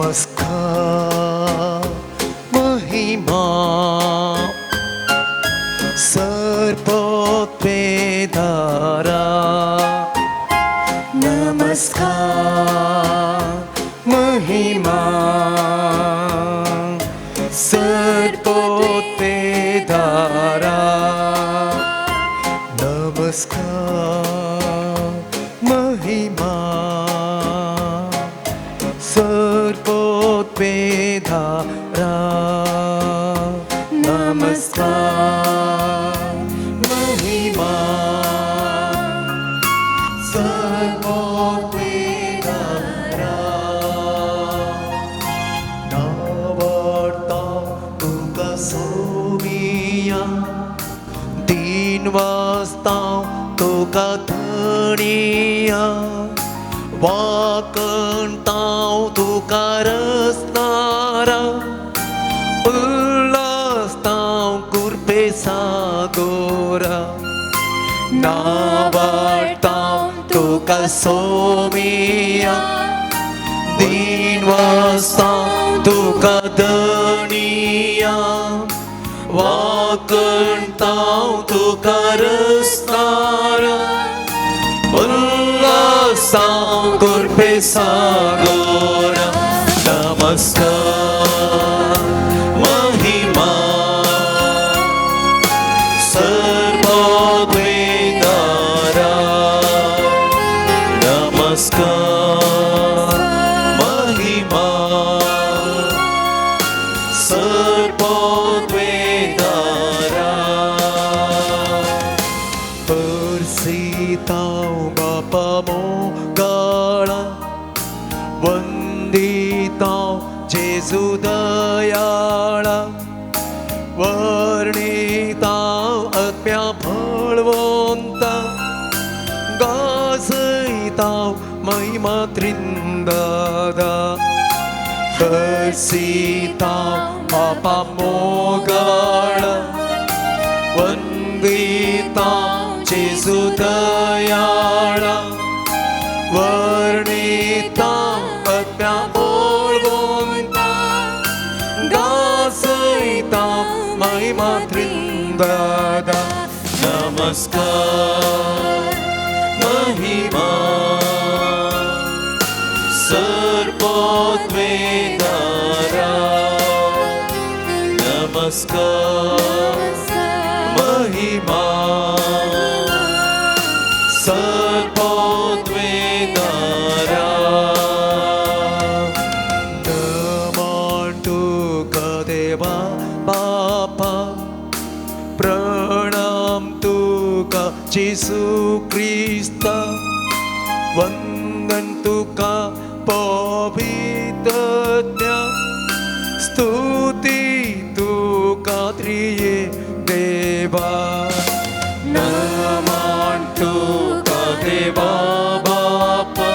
नमस्कार महिमा सर्वोत्पेदारा नमस्कार महिमा सर्वोत्पेदारा नमस्कार महिमा सर्वोत्पेदारा नमस्कार महिमा सर्वोत्पेदारा नावार्ता तुका सोमिया दीन वास्ता तुका धनिया वाकणताव तुका रसनारा उल्हासताव कुर्पे सागोरा नावार्ताव तुका सोमिया दीन वास्ताव तुका धनिया वाकणताव तुका रसनारा उल्हासाव कुर्पे सागोरा नमस्कार महिमा सर्वोत्पेदारा नमस्कार महिमा सर्वोत्पेदारा परसिताव बापा मोगाळा वंदिताव जेजू दयाळा वर्णिताव आत्म्या बळवंता गाजयताव महिमा त्रिंदादा परसिताव बापा मोगाळा वंदिताव जेजू दयाळा वर्णिताव आत्म्या बळवंता गाजयताव महिमा त्रिंदादा नमस्कार महिमा सर्वोत्पेदारा नमस्कार महिमा सर्वोत्पेदारा नमन तुका देवा बापा प्रणाम तुका जेसू ख्रिस्ता वंदन तुका पवित्रज्ञा स्तुती तुका त्रिये देवा नमन तुका देवा बापा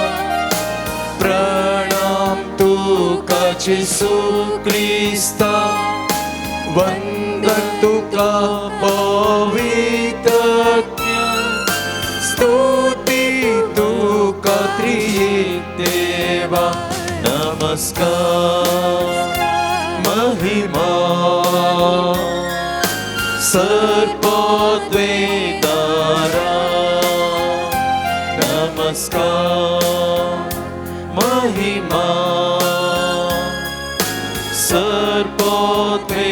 प्रणाम तुका जेसू ख्रिस्ता वंदन तुका पवित्रज्ञा स्तुती तुका त्रिये देवा नमस्कार महिमा सर्वोत्पेदारा नमस्कार महिमा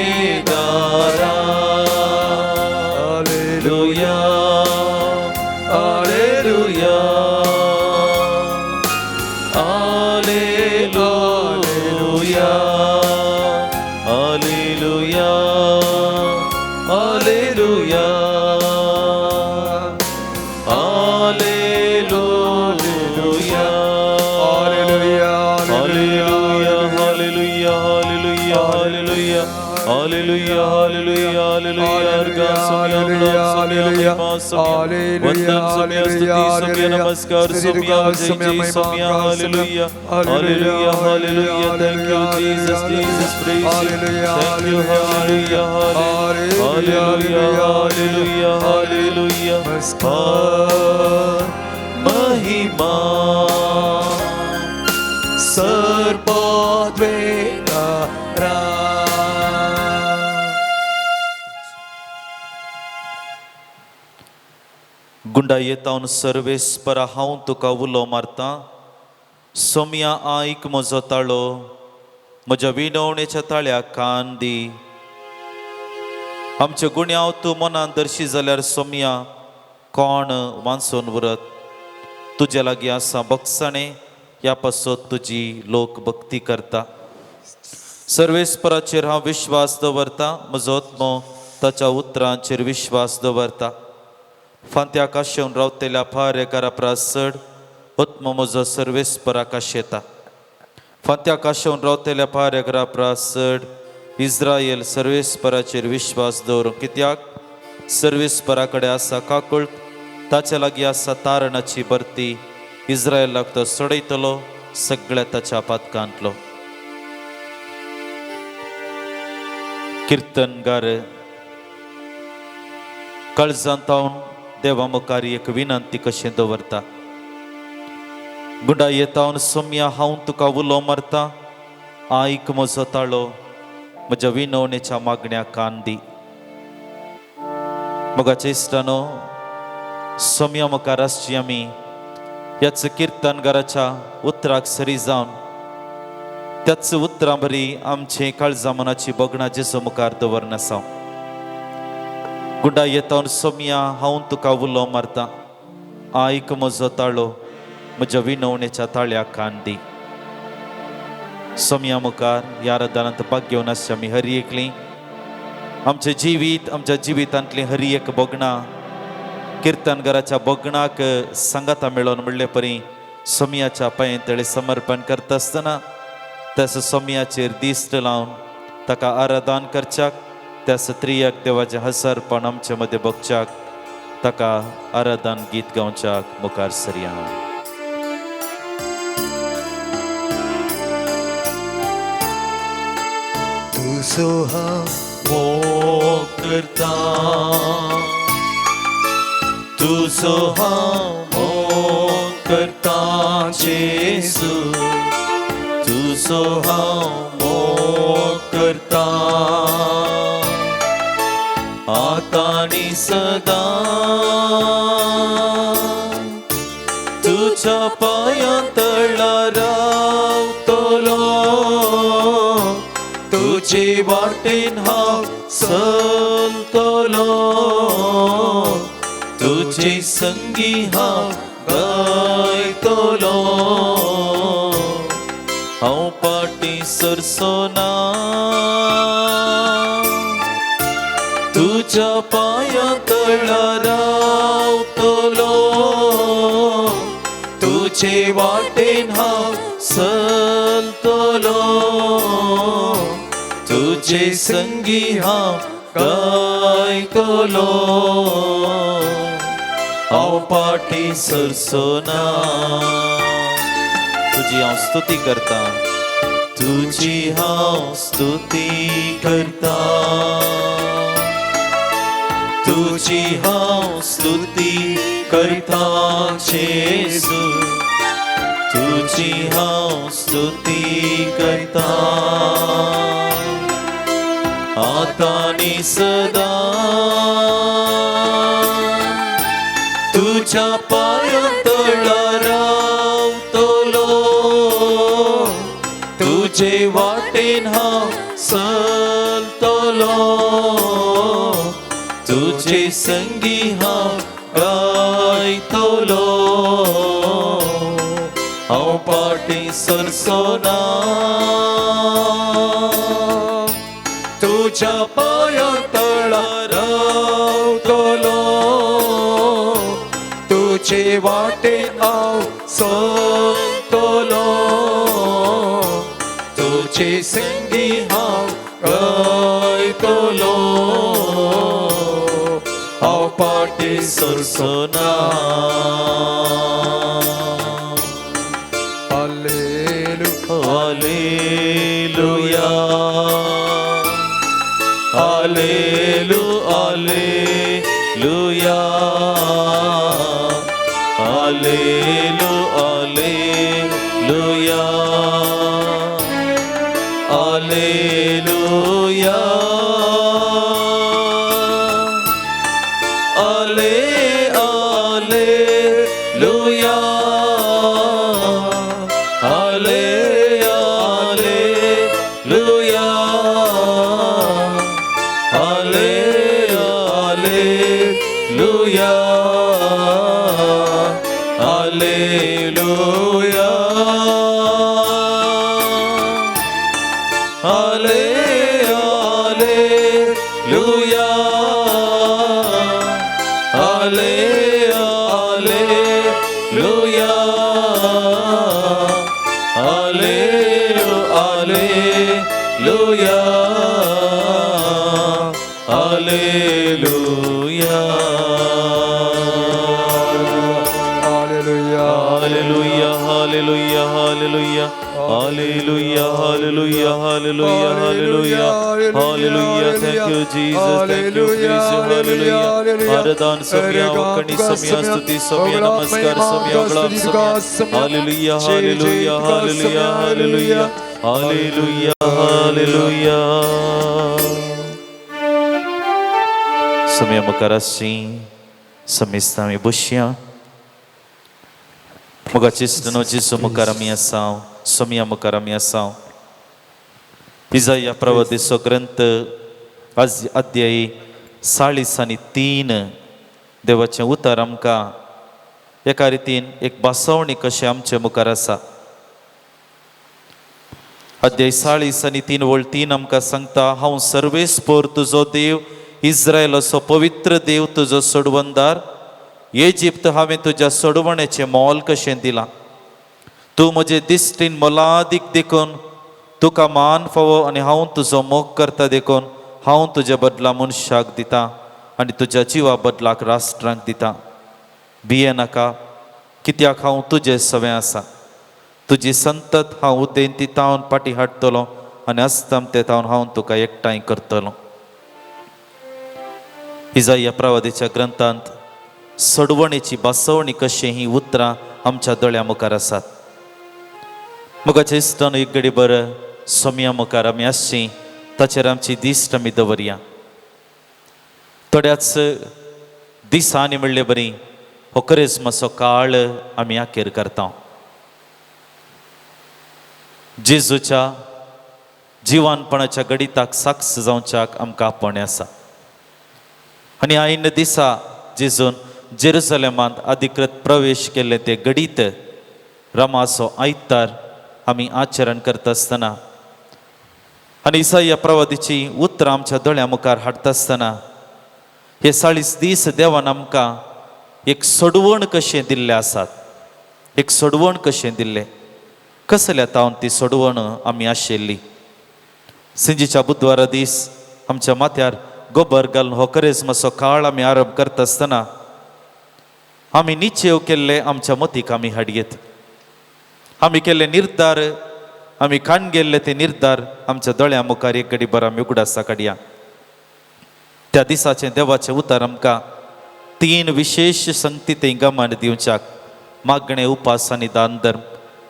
सर्वोत्पेदारा हालेलुया hallelujah hallelujah hallelujah hallelujah hallelujah hallelujah hallelujah hallelujah hallelujah hallelujah हालेलुया वंदन सुम्या स्तुति सुम्या नमस्कार सुम्या जय जय सुम्या हालेलुया हालेलुया हालेलुया thank you Jesus Jesus praise thank you हालेलुया हालेलुया हालेलुया हालेलुया नमस्कार महिमा सर्पोद्वेगारा. गुंडा येतावन सर्वेस्परा हांव तुका उलो मारता. सोम्या आयक म्हजो ताळो, म्हज्या विनवणेच्या ताळ्याक कान दी. आमचे गुण्याव तूं मनान दर्शी जाल्यार सोम्या कोण वांचून उरत. तुजे लागीं आसा बक्षाणें, ह्या पासत तुजी लोक भक्ती करता. सर्वेस्पराचेर हांव विश्वास दवरता, म्हजो आत्मो ताच्या उतरांचेर विश्वास दवरता. फांत्या काशेवन रावतेल्या फारेकारा प्रासड आत्मो म्हजो सर्वेस्पराक येता. फांत्या काशेवन रावतेल्या फारेकारा प्रासड इस्रायल सर्वेस्पराचेर विश्वास दवरूं. कित्याक सर्वेस्परा कडेन आसा काकूळ, ताचे लागीं आसा तारणाची बर्ती. इस्रायलाक तो सोडयतलो, सगळ्या ताच्या पातकांतलो. किर्तनगार काळजांत हांव देवा मुखार एक विनंती कशें दवरता. गुंडा येतावन सोम्या हांव तुका उलो मारता. आयक म्हजो ताळो, म्हज्या विनवणेच्या मागण्याक कान दी. मोगाच्या इश्टानो, सोम्या मुखार आसची आमी ह्याच किर्तनगाराच्या उतराक सरी जावन त्याच उतरां बरी आमचे काळजा मनाची बगणां जेजू मुखार दवरन आसा. गुंडा येतावन सोम्या हांव तुका उलो मारता. आयक म्हजो ताळो, म्हज्या विनवणेच्या ताळ्याक कान दी. सोम्या मुखार ह्या आराधनांत भाग घेवन आसची आमी हरी एकली. आमचे जिवीत, आमच्या जिवितांतली हरी एक बगणां किर्तनगाराच्या बगणाक सांगाता मेळोन म्हणले परी सोम्याच्या पांयतळे समर्पण करता आसतना त्यास सोम्याचेर दिश्ट लावन ताका आराधन करच्याक, त्यास त्रियक देवाचे हसरपण आमचे मदें बगच्याक, ताका आराधन गीत गावच्याक मुखार सरया. तुजो हांव मोग करता, तुजो हांव मोग करता जेजू, तुजो हांव मोग करता आतां आनी सदां. तुज्या पांयां तळार रावतलो, तुजे वाटेन हांव चलतलो, तुजे संगी हांव गायतलो. हांव पाटी सरसोना, तुज्या पांयां तळार रावतलो, तुजे वाटेन हांव चलतलो, तुजे संगी हांव गायतलो. हांव पाटी सरसोना, तुजी हांव स्तुती करता. तुजी हांव स्तुती करता, तुजी हांव स्तुती करता जेजू, तुजी हांव स्तुती करता आतां आनी सदां. तुज्या पांयां तळार रावतलो, तुजे वाटेन हांव चलतलो, तुजे संगी हांव गायतलो. हांव पाटी सरसोना, तुज्या पांयां तळार रावतलो, तुजे वाटेन हांव चलतलो, तुजे संगी हांव गायतलो. हांव पाटी सरसोना. हालेलुया, हालेलुया, हालेलुया, हालेलुया, हालेलुया. हालेलुया आले आलेलुया आले आलेलुया आले आलेलुया आलेलुया आले आलेलुया आले आलेलुया आले आलेलुया आलेलुया Hallelujah. Hallelujah, hallelujah, hallelujah, hallelujah, hallelujah, hallelujah, hallelujah, hallelujah. Thank you, Jesus. Thank you, praise you, hallelujah. Aradan samya, vakani samya, stuti samya, namaskar samya, glab samya. Hallelujah, hallelujah, hallelujah, hallelujah, hallelujah, hallelujah. Samya makarasi, samistami bushya. Mogacistano Jisu mukaramiação, somia mukaramiação. Isaia pravadiso ग्रंथ अध्याय 43 देवाचें उतर आमकां एका रितीन एक बासवणी कशें आमचे मुखार आसा. अध्याय 43 वळ 3 आमकां सांगता, हांव सर्वेस्पोर तुजो देव, इस्रायेलाचो पवित्र देव, तुजो सोडवंदार. इजिप्त हांवें तुज्या सोडवणेचें मोल कशें दिलां. तूं म्हजे दिश्टीन मोलादीक देखून तुका मान फावो आनी हांव तुजो मोग करता देखून हांव तुज्या बदला मनशाक दितां आनी तुज्या जिवा बदलाक राष्ट्रांक दितां. भिये नाका, कित्याक हांव तुजें सवें आसा. तुजी संतत हांव उदेन ती तावन पाटी हाडटलो आनी अस्तम ते तावन हांव तुका एकठांय करतलो. इसाया प्रवादीच्या ग्रंथांत सोडवणेची बासवणी कशें ही उतरां आमच्या दोळ्या मुखार आसात. मुखाच्या इश्टान एक घडी बरं सोम्या मुखार आमी आसची, ताचेर आमची दिश्ट आमी दवरया. थोड्याच दिसांनी म्हणले बरी हो क्रिस्मसाचो काळ आमी आखेर करता. जेजूच्या जिवानपणाच्या गणिताक साक्ष जावच्याक आमकां आपणे आसा. आनी आयन दिसा जेजून जेरुसलेमांत अधिकृत प्रवेश केले ते गडीत रमाचो आयतार आमी आचरण करता आसतना आनी इसाया प्रवादीची उतरां आमच्या दोळ्या मुखार हाडटा आसतना हे 40 दीस देवान आमकां एक सोडवण कशें दिल्लें आसात. एक सोडवण कशें दिल्लें, कसल्या तावन ती सोडवण आमी आशिल्ली. सिंजीच्या बुधवारा दीस आमच्या माथ्यार गोबर घालून हो क्रिस्मसाचो काळ आमी आरंभ करता आसतना आमी निश्चय केल्ले आमच्या मतीक आमी हाडयेत. आमी केल्ले निर्धार, आमी खाण गेल्ले ते निर्धार आमच्या दोळ्या मुखार एक घडी बरो आमी उगडासा काडया. त्या दिसाचें देवाचें उतर आमकां 3 विशेष संगती थंय गमान दिवच्याक, मागणें, उपास आनी दान धर्म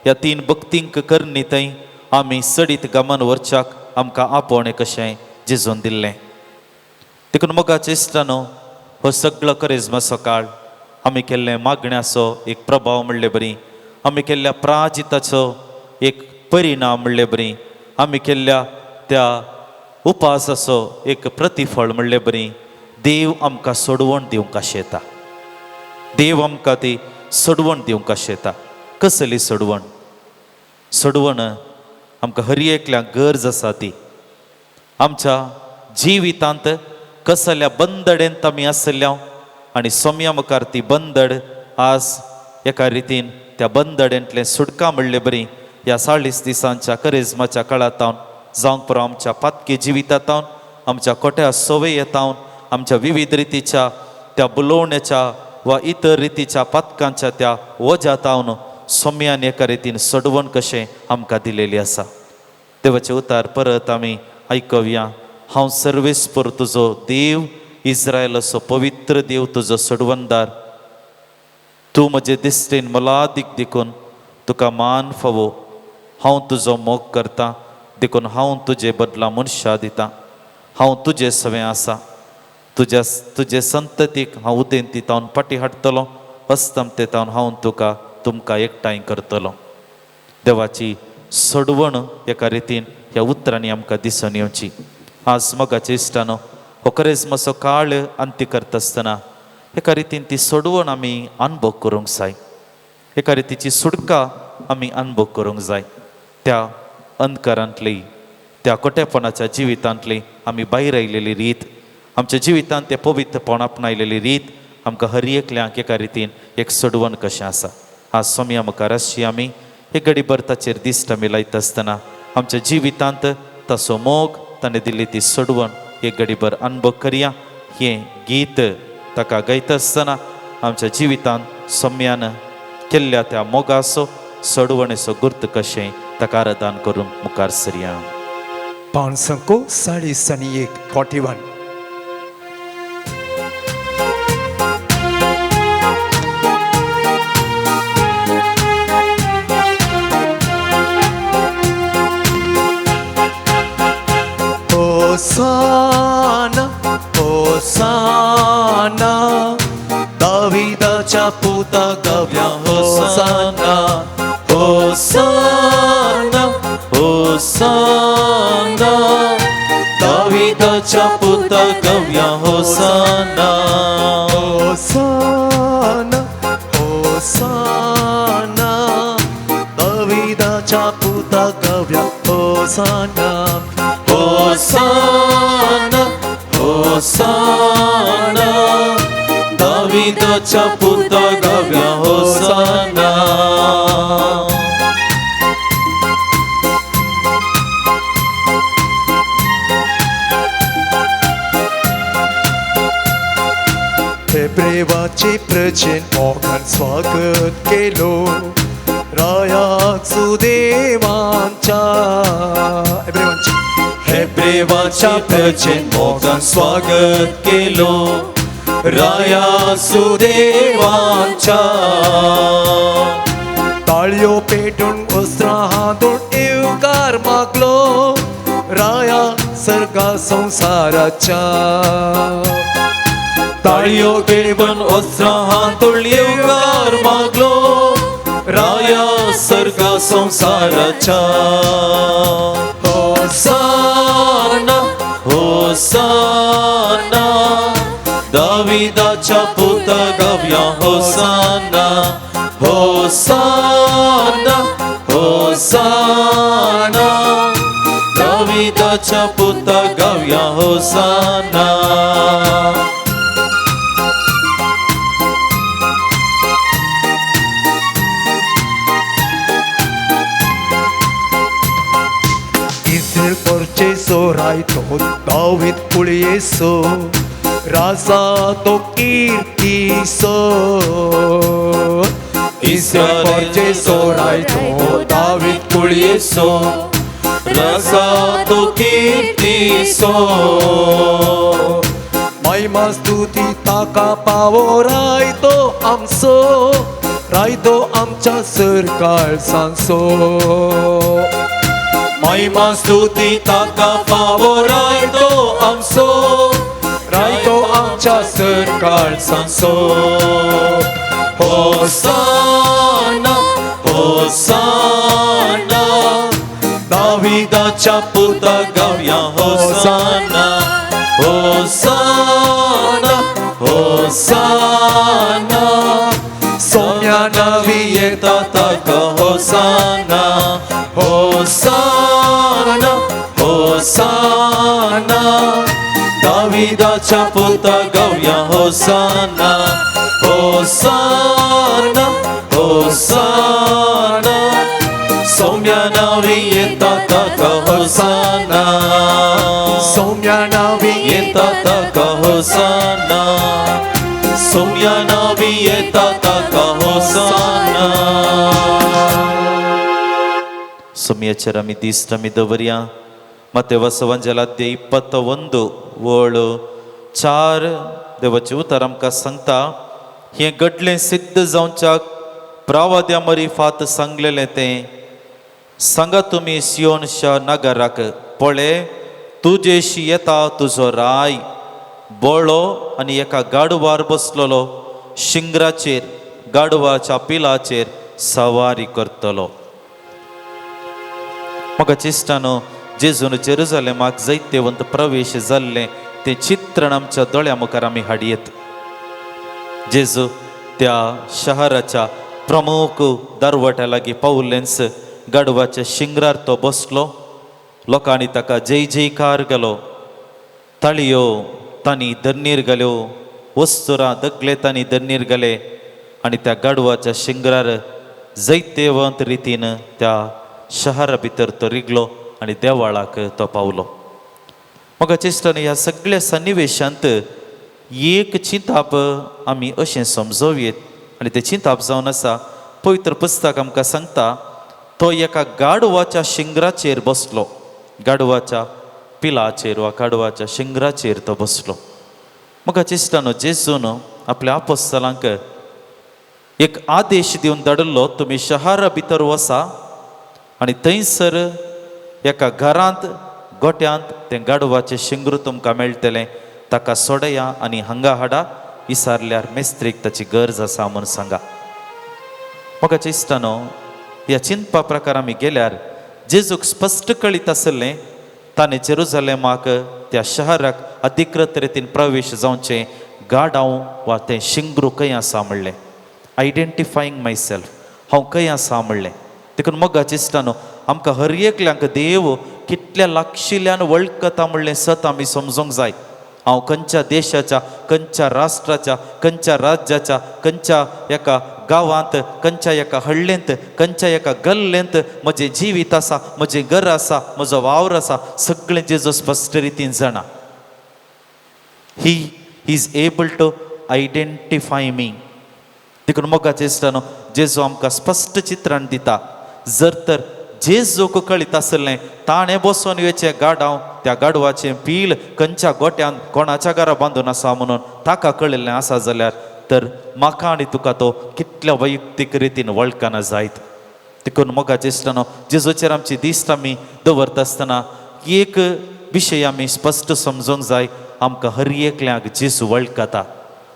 ह्या 3 भक्तींक करणी थंय आमी सडीत गमान व्हरच्याक आमकां आपोवणें कशें जेजून दिल्लें. देखून मोगाच्या इश्टानो, हो सगळो क्रिस्मसाचो काळ आमी केल्ले मागण्याचो एक प्रभाव म्हणले बरी, आमी केल्ल्या प्राजिताचो एक परिणाम म्हणले बरी, आमी केल्ल्या त्या उपासाचो एक प्रतिफळ म्हणले बरी, देव आमकां सोडवण दिवंक आशेता. देव आमकां ती सोडवण दिवंक आशेता. कसली सोडवण? सोडवण आमकां हर एकल्याक गरज आसा ती. आमच्या जिवितांत कसल्या बंदडेंत आमी आसल्या आनी सोम्या मुखार ती बंदड आज एका रितीन त्या बंदडेंतलें सुटका म्हणले बरी ह्या 40 दिसांच्या क्रिस्मसाच्या काळांत जावंक पुरो आमच्या पातकी जिवितांत, आमच्या खोट्या सवयेंत, आमच्या विविध रितीच्या त्या बुलोवण्याच्या वा इतर रितीच्या पातकांच्या त्या वजात सोम्यान एका रितीन सोडवण कशें आमकां दिलेली आसा. देवाचें उतार परत आमी आयकवया. हांव सर्वेस्पर तुजो देव, इस्रायेलाचो पवित्र देव, तुजो सोडवंदार. तूं म्हजे दिश्टेन मोलादीक देखून तुका मान फावो. हांव तुजो मोग करतां. देखून हांव तुजे बदला मनशां दितां. हांव तुजें सवें आसा. तुजे संततीक हांव उदेंती तावन पाटी हाडटलो. अस्तमते तावन हांव तुमकां एकठांय करतलो. देवाची सोडवण एका रितीन ह्या उतरांनी आमकां दिसून येवची. आज मोगाचे इश्टानो, हो क्रिसमसाचो काळ अंती करता आसतना एका रितीन ती सोडवण आमी अनुभव करूंक जाय. एका रितीची सुटका आमी अनुभव करूंक जाय. त्या अंधकारांतली, त्या कोटेपणाच्या जिवितांतली आमी भायर आयलेली रीत, आमच्या जिवितांत ते पवित्रपण आपणायलेली रीत आमकां हर एकल्यांक एका रितीन एक सोडवण कशें आसा. आज सोम्या मुखार आसची आमी एक घडीभर ताचेर दिश्ट आमी लायता आसतना आमच्या जिवितांत ताचो मोग, ताणें दिल्ली ती सोडवण एक घडीभर अनुभव करया. हें गीत ताका गायता आसतना आमच्या जिवितांत सोम्यान केल्ल्या त्या मोगाचो सोडवणेचो गुर्त कशें ताका आराधन करून मुखार सरया. पान संको 41 होसाना होसाना दाविदाच्या पुता गव्या होसाना होसाना होसाना दाविदाच्या पुता गव्या होसाना होसाना होसाना दाविदाच्या पुता गव्या होसाना होसाना होसाना दाविदाच्या पुता गव्या होसाना. हेब्रेवाचे प्रजन मोगान स्वागत केलो रायाक सुदेवांच्या. हेब्रेवाच्या प्रजेन मोगान स्वागत केलो राया सुदेवांच्या. ताळयो पेटून वस्त्रां हातून येवकार मागलो राया सर्गा संसाराच्या. ताळयो पेटून वस्त्रां हातून येवकार मागलो राया सर्गा संसाराच्या. होसाना होसाना दाविदाच्या पुता गव्या होसाना होसाना होसाना दाविदाच्या पुता गव्या होसाना. इस्राएल porceso raito David pulieso Raza to kirtiso Israel porceso raito David pulieso Raza to kirtiso. महिमा स्तुती ताका पावो रायतो आमच्या सरकार सांसो. महिमा स्तुती ताका पावो रायतो आमच्या सरकार सांसो. होसाना होसाना दाविदाच्या पुता गव्या होसाना होसाना होसाना सोम्या नवी येता ताका होसाना होसाना होसाना दाविदाच्या पुता गव्या होसाना होसाना होसाना सौम्या नावी येता ताका होसाना सोम्या नवी येता ताका होसाना सौम्या नावी येता ताका होसाना. ಸೌಮ್ಯಚರ ಮಿದಿಷ್ಟ ಮಿದವರ್ಯ ಮತ್ತೆ वसवंजलाद्य 21 वळ 4 देवाचे उतर आमकां सांगता हें घडलें सिद्ध जावच्याक प्रावाद्या मरी फात सांगलेलें तें सांगा तुम्ही सियोनच्या नगराक, पळे तुजेशी येता तुझो राय. बोळो आनी एका गाडवार बसलेलो, शिंगराचेर गाडवाच्या पिलाचेर सवारी करतलो. म्हाका चिस्तानो जेजून जेरुसलेमाक जैतेवंत प्रवेश जाल्ले ते चित्रण आमच्या दोळ्या मुखार आमी हाडयेत. जेजू त्या शहराच्या प्रमुख दरवट्या लागीं पावुल्लेंच गाडवाच्या शिंगरार तो बसलो. लोकांनी ताका जय जयकार केलो. ताळयो तांणी धर्नीर घाल्यो, वस्तुरां दगले तांणी धर्नीर घाले आनी त्या गाडवाच्या शिंगरार जैतेवंत रितीन त्या शहरा भितर तो रिगलो आनी देवाळाक तो पावलो. म्हाका चिस्तानो ह्या सगळ्या सन्निवेशांत एक चिंताप आमी अशें समजोवयेत आनी तें चिंताप जावन आसा. पवित्र पुस्तक आमकां सांगता तो एका गाडवाच्या शिंगराचेर बसलो. गाडवाच्या पिलाचेर वा गाडवाच्या शिंगराचेर तो बसलो. म्हाका चिस्तानो जेजून आपल्या आपोस्तलांक एक आदेश दिवन धाडलो, तुमी शहरा भितर वसा आनी थंयसर एका घरांत गोट्यांत तें गाडवाचें शिंगरू तुमकां मेळटलें, ताका सोडया आनी हांगा हाडा. विसारल्यार मेस्त्रीक ताची गरज आसा म्हूण सांगा. म्हाका चिस्तानो ह्या चिंतपा प्रकार आमी गेल्यार जेजूक स्पश्ट कळीत आसलें ताणें जेरुसलेमाक त्या शहराक अधिकृत रितीन प्रवेश जावचें गाडाव वा तें शिंगरू खंय आसा म्हणलें. आयडेंटिफायींग माय सेल्फ, हांव खंय आसा म्हणलें. देखून म्हाका चिस्तानो आमकां हर एकल्यांक देव कितल्या लागशिल्ल्यान वळखता म्हणलें सत आमी समजूंक जाय. हांव खंयच्या देशाच्या, खंयच्या राष्ट्राच्या, खंयच्या राज्याच्या, खंयच्या एका गांवांत, खंयच्या एका हळ्ळेंत, खंयच्या एका गल्लेंत म्हजें जिवीत आसा, म्हजें घर आसा, म्हजो वावर आसा, सगळें जेजू स्पश्ट रितीन जाणा. He is able to identify me. देखून म्हाका चिस्तानो जेजू आमकां स्पश्ट चित्रान दिता. जर तर जेजूक कळीत आसलें ताणें बसोन येवचें गाडाव, त्या गाडवाचें पील खंयच्या गोट्यान कोणाच्या घरा बांदून आसा म्हणून ताका कळिल्लें आसा जाल्यार तर म्हाका आनी तुका तो कितल्या वैयक्तीक रितीन वळखना जायत. देखून म्हाका चिस्तानो जेजूचेर आमची दिश्ट आमी दवरता आसतना एक विशय आमी स्पश्ट समजूंक जाय. आमकां हर एकल्यांक जेजू वळखता.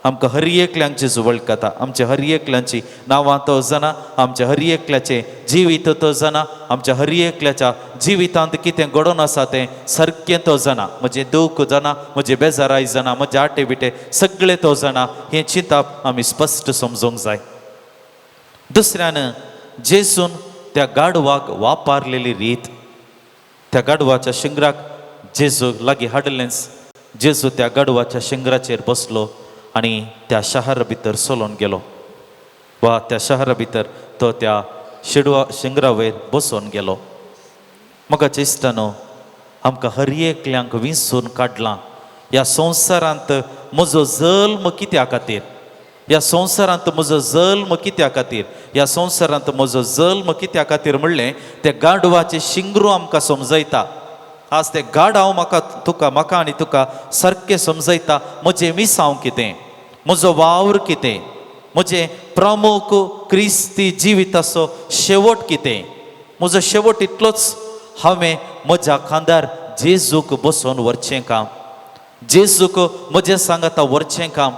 आमकां हर एकल्यांक जेजू वळखता. आमच्या हर एकल्यांची नांवां तो जाणा, आमच्या हर एकल्याचें जिवीत तो जाणा, आमच्या हर एकल्याच्या जिवितांत कितें घडोवन आसा तें सारकें तो जाणा. म्हजें दूख जाणा, म्हजें बेजाराय जाणा, म्हजे आटे बिटे सगळें तो जाणा. हें चिंताप आमी स्पश्ट समजूंक जाय. दुसऱ्यान जेजून त्या गाडवाक वापरलेली रीत, त्या गाडवाच्या शिंगराक जेजू लागीं हाडलेंच. जेजू त्या गाडवाच्या शिंगराचेर बसलो आनी त्या शहरा भितर चलोन गेलो वा त्या शहरा भितर तो त्या शिंगरा वयर बसोन गेलो. म्हाका चिस्तानो आमकां हर एकल्यांक विंचून काडलां. ह्या संवसारांत म्हजो जल्म कित्या खातीर, ह्या संवसारांत म्हजो जल्म कित्या खातीर, ह्या संवसारांत म्हजो जल्म कित्या खातीर म्हणलें तें गाडवाचें शिंगरू आमकां समजयता. आज तें गाडाव म्हाका आनी तुका सारकें समजयता. म्हजें मिसांव कितें, म्हजो वावर कितें, म्हजें प्रमुख क्रिस्ती जिविताचो शेवट कितें. म्हजो शेवट इतलोच, हांवें म्हज्या खांदार जेजूक बसोन व्हरचें काम, जेजूक म्हजें सांगाता व्हरचें काम.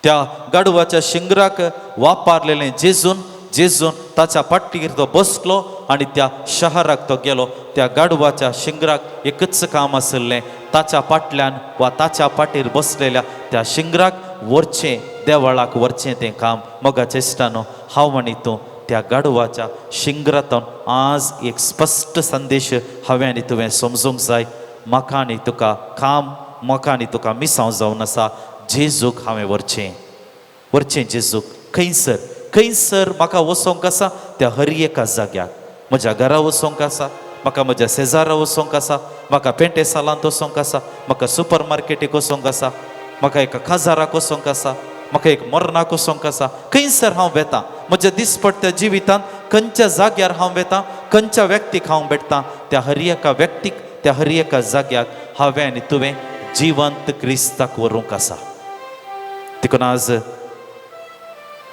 त्या गाडवाच्या शिंगराक वापरलेलें जेजून ताच्या पाठीर तो बसलो आनी त्या शहराक तो गेलो. त्या गाडवाच्या शिंगराक एकच काम आसलें, ताच्या फाटल्यान वा ताच्या पाठीर बसलेल्या त्या शिंगराक व्हरचें, देवाळाक व्हरचें तें काम. म्हाका चिस्तानो हांव आनी तूं त्या गाडवाच्या शिंगरांतून आज एक स्पश्ट संदेश हांवें आनी तुवें समजूंक जाय. म्हाका आनी तुका काम, म्हाका आनी तुका मिसांव जावन आसा. जेजूक हांवें व्हरचें जेजूक खंयसर म्हाका वचोंक आसा त्या हर एका जाग्याक. म्हज्या घरा वचोंक आसा, म्हाका म्हज्या शेजारा वचोंक आसा, म्हाका पेंटे सालांत वचोंक आसा, म्हाका सुपर मार्केटीक वचोंक आसा, म्हाका एका खाजाराक वचोंक आसा, म्हाका एक मरणाक वचोंक आसा. खंयसर हांव वेतां म्हज्या दिसपट्ट्या जिवितांत, खंयच्या जाग्यार हांव वेतां, खंयच्या व्यक्तीक हांव भेटतां, त्या हर एका व्यक्तीक, त्या हर एका जाग्याक हांवें आनी तुवें जिवंत क्रिस्ताक व्हरूंक आसा. देखून आज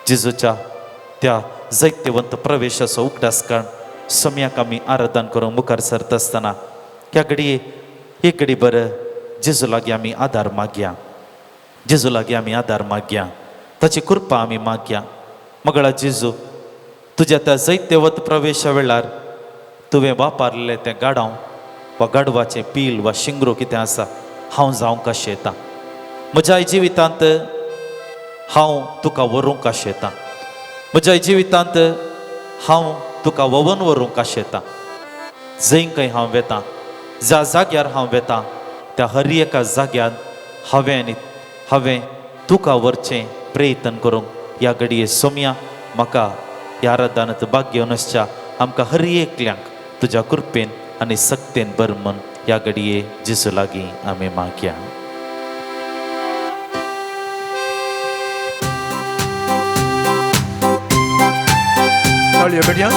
जेजूच्या त्या जैत्यवंत प्रवेशाचो उगडास काण सम्याक आमी आराधन करूंक मुखार सरता आसतना ह्या घडये एक घडी बरं जेजू लागीं आमी आदार मागया. जेजू लागीं आमी आदार मागया, ताची कृपा आमी मागया. मगळा जेजू, तुज्या त्या जैत्य वत प्रवेशा वेळार तुवें वापरलें तें गाडाव वा गाडवाचें पील वा शिंगरो कितें आसा हांव जावंक कशें येता. म्हज्या जिवितांत हांव तुका व्हरूंक कशें येता. म्हज्या जिवितांत हांव तुका ववन व्हरूंक कशें येता. जंय खंय हांव वेतां, ज्या जाग्यार हांव वेतां, त्या हर एका जाग्यार हांवें तुका व्हरचें प्रयत्न करूंक ह्या घडये सोम्या म्हाका ह्या आराधनांत भाग घेवन आसच्या आमकां हर एकल्यांक तुज्या कृपेन आनी सक्तेन बर म्हण ह्या घडये जेजू लागीं आमी मागया. ताळयो बढिया.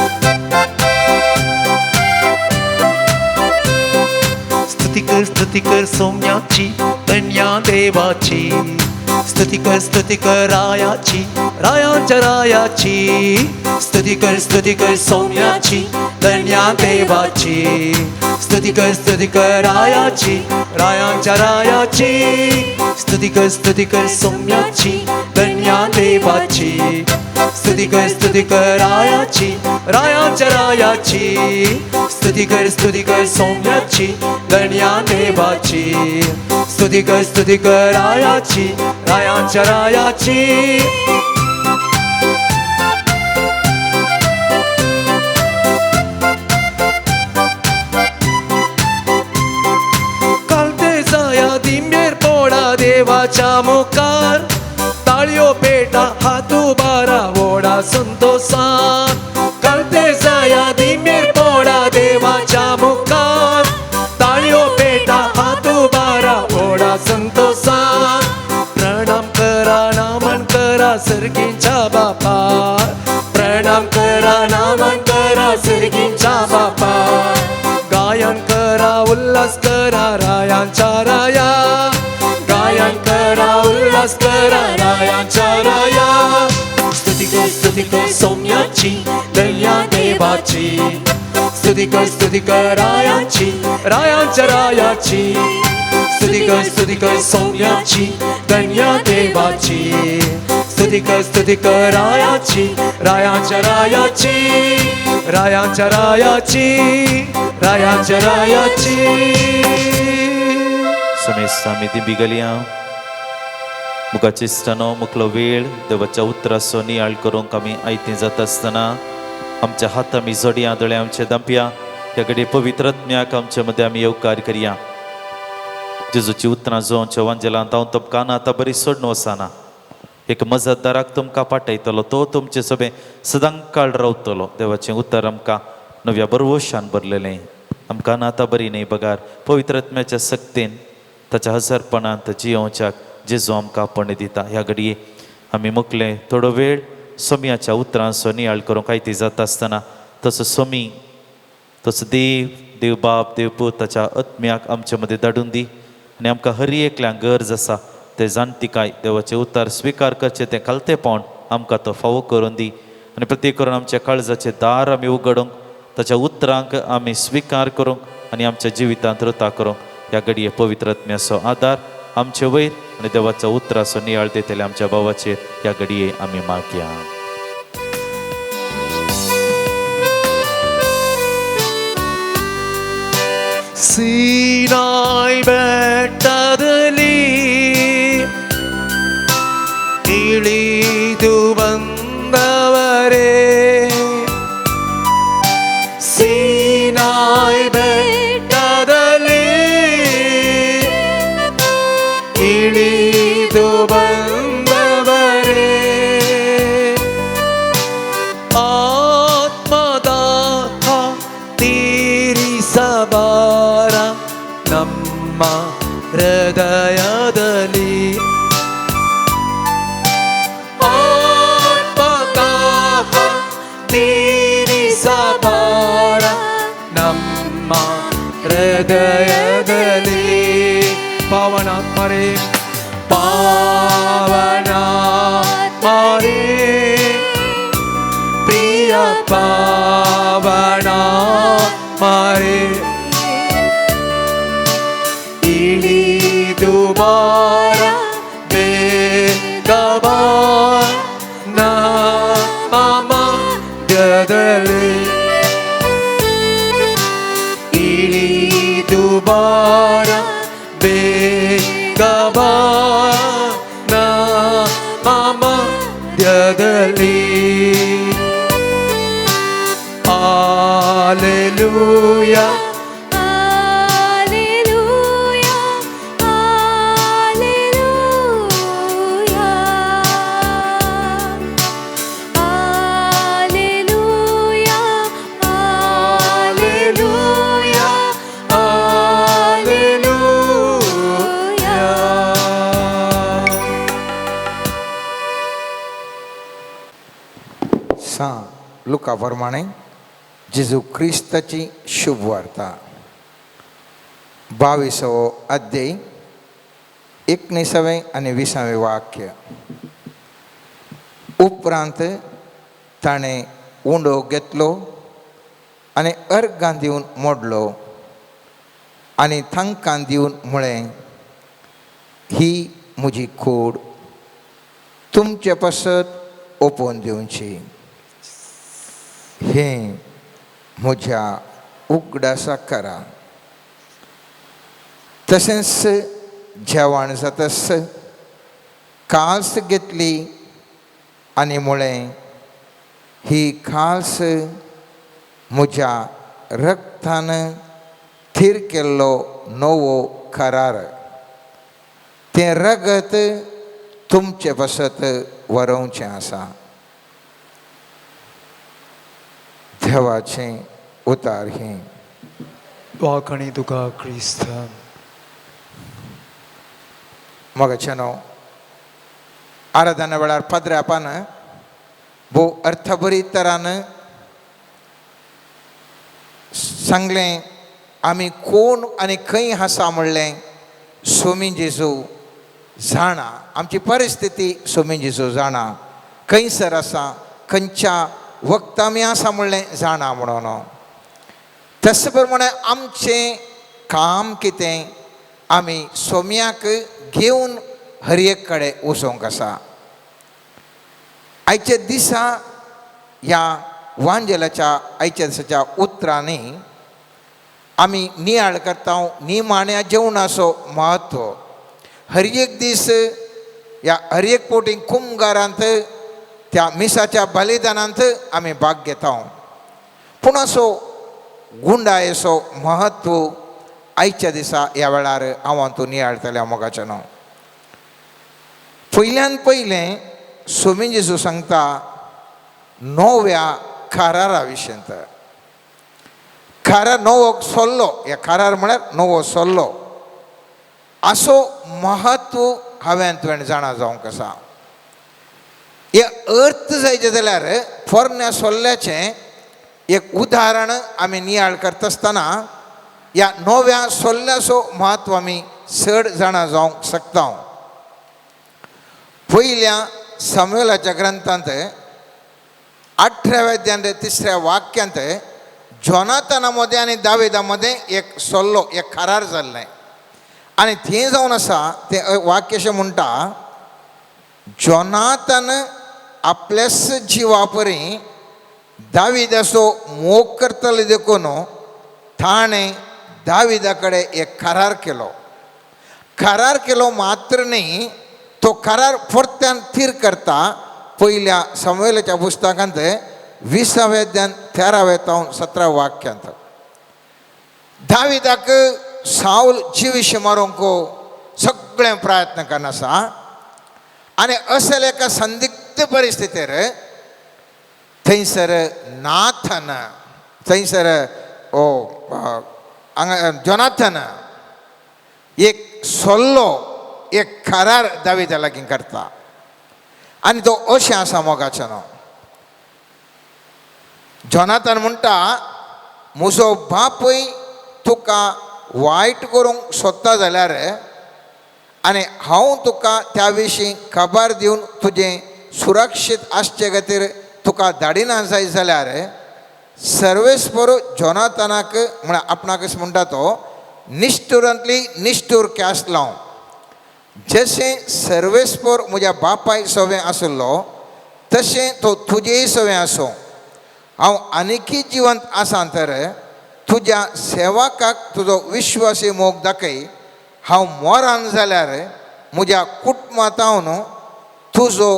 स्तुती कर सौम्याची धन्या देवाची. स्तुती कर रायाची रायांच्या रायाची. स्तुती कर सौम्याची धन्या देवाची. स्तुती कर रायाची रायांच्या रायाची. स्तुती कर सौम्याची धन्या देवाची. स्तुती कर रायाची रायांच्या रायाची. स्तुती कर सौम्याची धन्या देवाची. स्तुती कर रायाची रायांच्या रायाची. कालते जाया दिमेर पोडा देवाच्या मुखार. ताळयो पेटा हात उबारा ओढा संतोषान. कालते जाया दिमेर पोडा देवाच्या मुखार. ताळयो पेटा हात उबारा ओढा संतोषान. प्रणाम करा नामन करा सर्गींच्या बापा. प्रणाम करा नामन करा सर्गींच्या बापा. गायन करा उल्हास करा रायांच्या राया. गायन करा उल्हास करा रायांच्या राया. स्तुती कर सौम्याची धन्या देवाची. स्तुती कर रायाची रायांच्या रायाची. स्तुती कर सौम्याची धन्या देवाची. स्तुती कर रायाची रायांच्या रायाची. रायांच्या रायाची रायांच्या रायाची. समेस्त आमी ती बिगलिया मुखाची इश्टानो मुखलो वेळ देवाच्या उतराचो नियाळ करूंक आमी आयती जाता आसतना आमच्या हात आमी जोडया दोळे आमचे दांपया. ह्या घडये पवित्र आत्म्याक आमचे मदें आमी येवकार करया. जेजूची उतरां जो आमच्या वांजेलांत हांव तुमकां आतां बरी सोडून वचना. एक मजतदाराक तुमकां पाठयतलो, तो तुमचे सगळें सदां काळ रावतलो. देवाचें उतर आमकां नव्या बरवशान भरलेलें. आमकां आतां बरी न्ही बगार पवित्र आत्म्याच्या सक्तेन ताच्या हजरपणांत जियोवच्याक जेजू आमकां आपण दिता. ह्या घडये आमी मुखले थोडो वेळ सोम्याच्या उतरांचो नियाळ करूंक आयती जाता आसतना तसो सोमी तसो देव बाप देव पूत ताच्या आत्म्याक आमचे मदें धाडून दी. आनी आमकां हर एकल्यांक गरज आसा ते जाणटिकाय देवाचे उतार स्विकार करचे तें कालतेपण आमकां तो फावो करून दी. आनी प्रत्येक करून आमच्या काळजाचें दार आमी उगडूंक ताच्या उतरांक आमी स्विकार करूंक आनी आमच्या जिवितांत रुता करूंक ह्या घडये पवित्र आत्म्याचो आदार आमचे वयर आनी देवाचो उतराचो नियाळ दितले आमच्या भावाचेर ह्या घडये आमी मागया. ಸೀನಾಯ್ ಬೆಟ್ಟದಲ್ಲಿ ಇಳಿದು ಬಂದವರೇ. ಸೀನಾಯ್ ಬೆಟ್ಟದಲ್ಲಿ ಇಳಿದು ಬಂದವರೇ. ಆತ್ಮದಾಹ ತೀರಿಸಬಾರ ನಮ್ಮ ಹೃದಯದಲ್ಲಿ. ಆತ್ಮದಾಹ ತೀರಿಸಬಾರ ನಮ್ಮ ಹೃದಯದಲ್ಲಿ. ಪಾವನಾತ್ಮರೇ ಪಾವನಾತ್ಮರೇ ಪ್ರಿಯ ಪಾವನಾ 마래 이리도 마라 내가 나 마마 되들리 이리도 마라 내가 나 마마 되들리 할렐루야 लुका प्रमाणे जेजू ख्रिस्ताची शुभ वार्ता 22 अध्याय 19 आणि 20 वाक्य. उपरांत ताणे उंडो घेतलो आणि अर्गां दिवन मोडलो आणि तांकां दिवन म्हळें, ही म्हजी कूड तुमचे पासत ओपोवन दिवची. हे म्हज्या उगडासा करा. तशेंच जेवण जातास काल्स घेतली आनी म्हळें, ही काल्स म्हज्या रक्तान थीर केल्लो नवो करार. तें रगत तुमचे पासत व्हरोवचें आसा. देवाचें उतार हे. वाखणी तुका क्रिस्त. मोगाचेनो आराधना वेळार पद्रापान भोव अर्थबरी तरान सांगलें, आमी कोण आनी खंय आसा म्हणलें स्वामी जेजू जाणा. आमची परिस्थिती स्वामी जेजू जाणा. खंयसर आसा, खंयच्या वखदां आमी आसा म्हणलें जाणा म्हणून. तशे प्रमाणे आमचें काम कितें, आमी सोम्याक घेवन हर एक कडेन वचोंक आसा. आयच्या दिसा ह्या वांजेलाच्या आयच्या दिसाच्या उतरांनी आमी नियाळ करता निमाण्या जेवणाचो म्हत्व. हर एक दीस ह्या हर एक पोटी कुंभगारांत त्या मिसाच्या बलिदानांत आमी भाग घेता. पूण असो गुंडायेचो म्हत्व आयच्या दिसा ह्या वेळार हांव तूं नियाळटल्या मोगाचें न्हू. पयल्यान पयलें स्वामी जेजू सांगता नव्या करारा विशयंत. करार नवो सोल्लो, हे करार म्हळ्यार नवो सोल्लो. असो म्हत्व हांवें तुवें जाणा जावंक आसा. हे अर्थ जायचे जाल्यार पोरण्या सोल्ल्याचें एक उदाहरण आमी नियाळ करता आसतना ह्या नव्या सोल्ल्याचो म्हत्व आमी चड जाणा जावंक शकता. पयल्या सामुएलाच्या ग्रंथांत 18व्या अध्यायान 3ऱ्या वाक्यांत जोनाथना मदें आनी दाविदा मदें एक सोल्लो, एक करार जाल्लें. आनी थंय जावन आसा तें वाक्य अशें म्हणटा, जोनाथन आपल्याच जिवा परी दाविदाचो मोग करतले देखून ताणें दाविदा कडेन एक करार केलो. करार केलो मात्र न्ही, तो करार परत्यान थीर करता. पयल्या सामुएलाच्या पुस्तकांत 20व्या अध्यायान 13व्या ते 17व्या वाक्यांत दाविदाक साऊल जिवीश मारूंक सगळें प्रयत्न करना आसा. आनी असले एका संदिग्ध परिस्थितीर थंयसर नाथन, थंयसर जोनाथन एक सोल्लो, एक करार दाविदा लागीं करता. आनी तो अशें आसा मोगाचें न्हू. जोनाथन म्हणटा, म्हजो बापूय तुका वायट करूंक सोदता जाल्यार आनी हांव तुका त्या विशीं खबर दिवन तुजें सुरक्षीत आसचे खातीर तुका धाडिना जाय जाल्यार सर्वेस्पर जोनातनाक म्हळ्यार आपणाक म्हणटा तो निश्ठुरांतली निश्ठूर क्यास लावन जशें सर्वेस्पर म्हज्या बापाय सवें आसलो तशें तो तुजेय सवें आसूं. हांव आनिकूय जिवंत आसां तर तुज्या सेवकाक तुजो विश्वासी मोग दाखय. हांव मोरान जाल्यार म्हज्या कुटुंबांतावन तुजो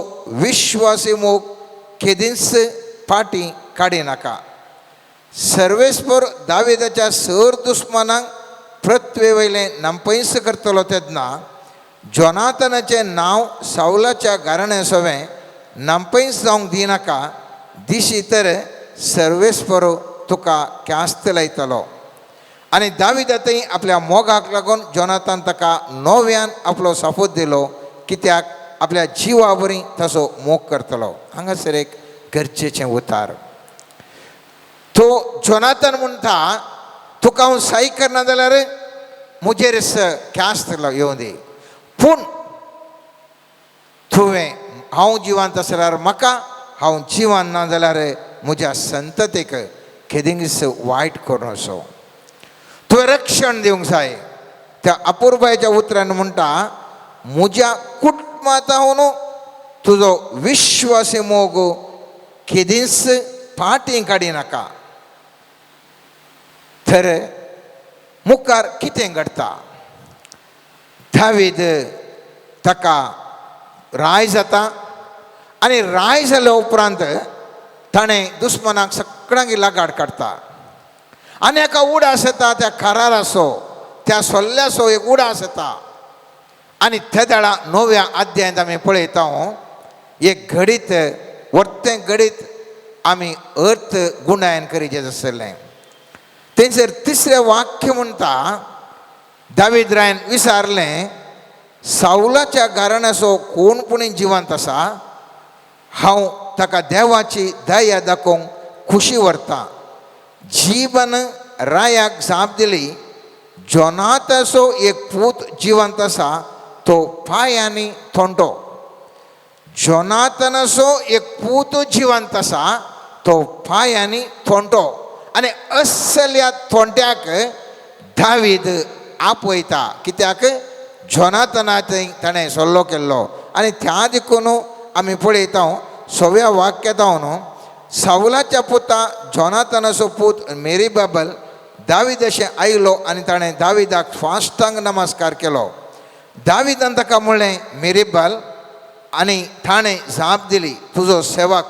विश्वासी मोग केदींच फाटीं काडिनाका. सर्वेस्पर दाविदाच्या सर दुस्मानांक पृथ्वे वयलें नांपयस करतलो तेन्ना जोनातनाचें नांव सावलाच्या घराण्या सवें नांपयस जावंक दिनाका. दिशी तर सर्वेस्पर तुका क्यास्त लायतलो. आनी दाविदातय आपल्या मोगाक लागून जोनातान ताका नव्यान आपलो सापूत दिलो, कित्याक आपल्या जिवा बरी ताचो मोग करतलो. हांगासर एक गरजेचें उतार. तो जोनातान म्हणटा तुका हांव साय करना जाल्यार मुजेर क्यास्त येवं दी, पूण तुवें हांव जिवांत आसल्यार म्हाका, हांव जिवान ना जाल्यार म्हज्या संततेक केदींच वायट करूं असो. तुवें रक्षण दिवंक जाय. त्या अपुर्बायच्या उतरान म्हणटा म्हज्या कुटुंबांतावन तुजो विश्वासी मोग केदींच फाटीं काडिनाका. तर मुखार कितें घडटा? दावीद ताका राय जाता आनी राय जाल्या उपरांत ताणें दुस्मनाक सगळ्यांक लागाड काडटा आनी एका उडास येता. त्या कराराचो त्या सोल्ल्याचो एक उडास येता. आनी त्या दाडा 9व्या अध्यायांत आमी पळयता एक घडीत वर्तें घडीत आमी अर्थ गुणायन करीचें आसलें. थंयसर 3रे वाक्य म्हणटा दावीद रायन विचारलें सावलाच्या घराण्याचो कोणपणी जिवंत आसा? हांव ताका देवाची दया दाखोवंक खुशी व्हरता. जीवन रायाक जाप दिली जोनाताचो एक पूत जिवंत आसा, तो पांयांनी थोंटो. जोनातनाचो एक पूत जिवंत आसा, तो पांयांनी थोंटो. आनी असल्या थोंट्याक दावीद आपयता, कित्याक जोनातनाक ताणें सल्लो केल्लो. आनी त्या देखून आमी पळयता 6व्या वाक्यांत सावलाच्या पुता जोनातनाचो पूत मेरीबाबल दावीद अशें आयलो आनी ताणें दाविदाक फास्टांग नमस्कार केलो. दाविदान ताका म्हणलें मेरीबाल, आनी ताणें जाप दिली तुजो सेवक.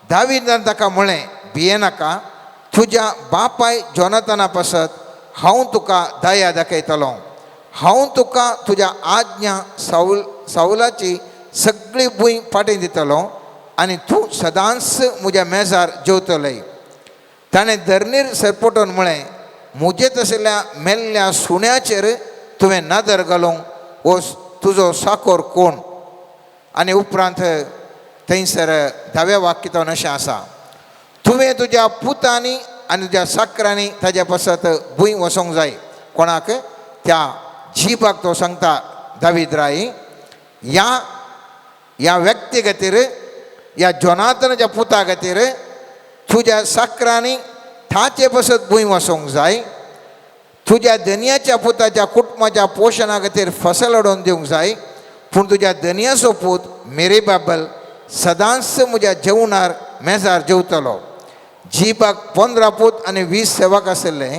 दाविदान ताका म्हणलें भियेनाका, तुज्या बापाय जोनातना पासत हांव तुका दया दाखयतलो. हांव तुका तुज्या आज्ञा सावलाची सगळी भूंय फाटीं दितलो आनी तूं सदांच म्हज्या मेजार जेवतलें. ताणें धरणीर सरपटोन म्हळें म्हजेत आशिल्ल्या मेल्ल्या सुण्याचेर तुवें नदर घालूंक हो तुजो साकोर कोण? आनी उपरांत थंयसर 10व्या वाक्यांत अशें आसा, तुवें तुज्या पुतांनी आनी तुज्या साकरांनी ताज्या पासत भूंय वचोंक जाय. कोणाक? त्या जीबाक तो सांगता दावीद राय. ह्या व्यक्ती खातीर, ह्या जोनातनाच्या पुता खातीर तुज्या साकरांनी ताचे पासत भूंय वचोंक जाय. तुज्या धनयाच्या पुताच्या कुटुंबाच्या पोशणा खातीर फसल हाडून दिवंक जाय. पूण तुज्या धनयाचो पूत मेरीबाबल सदांच म्हज्या जेवणार मेजार जेवतलो. जीबाक 15 पूत आनी 20 सेवक आशिल्ले.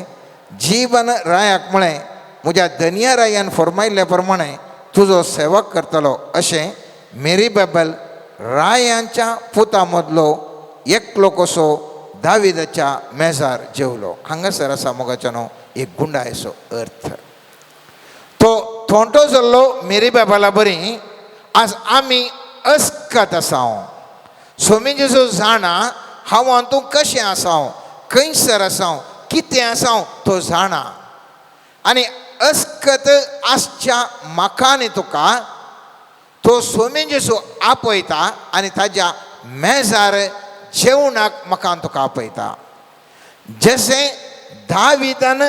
जीबन रायाक म्हळें म्हज्या धनया रायान फरमायिल्ल्या प्रमाणे तुजो सेवक करतलो. अशें मेरीबाबल रायांच्या पुता मदलो एकलो कसो दाविदाच्या मेजार जेवलो. हांगासर आसा मोगाच्यानो एक गुंडायचो अर्थ. तो थोंटो जाल्लो मेरीबाबला बरी. आज आमी अस्कत आसां. सोमी जेजू जाणा हांव तूं कशें आसां, खंयसर आसां, कितें आसां तो जाणा. आनी अस्कत आसच्या म्हाकानी तुका तो सोमी जेजू आपयता आनी ताज्या मेजार जेवणाक म्हाकान तुका आपयता. जशें दाविदान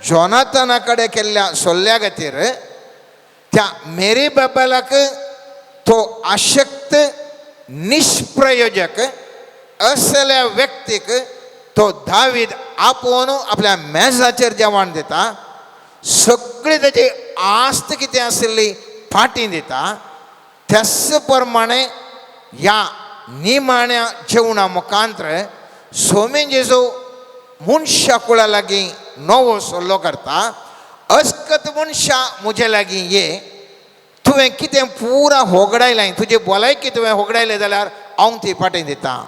जोनातना कडेन केल्ल्या सल्ल्या खातीर त्या मेरीबाबलाक तो आशक्त निष्प्रयोजक असल्या व्यक्तीक तो दावीद आपोवन आपल्या मेजाचेर जेवण दिता, सगळी तेजी आस्त कितें आशिल्ली फाटीं दिता. त्याच प्रमाणे ह्या निमाण्या जेवणा मुखांतर सोमेन जेजू मनशा कुळा लागीं नवो सल्लो करता. अस्कत मनशा म्हजे लागीं ये, तुवें कितें पुरा होगडायलें, तुजे भलायकी तुवें होगडायलें जाल्यार हांव ती फाटीं दितां.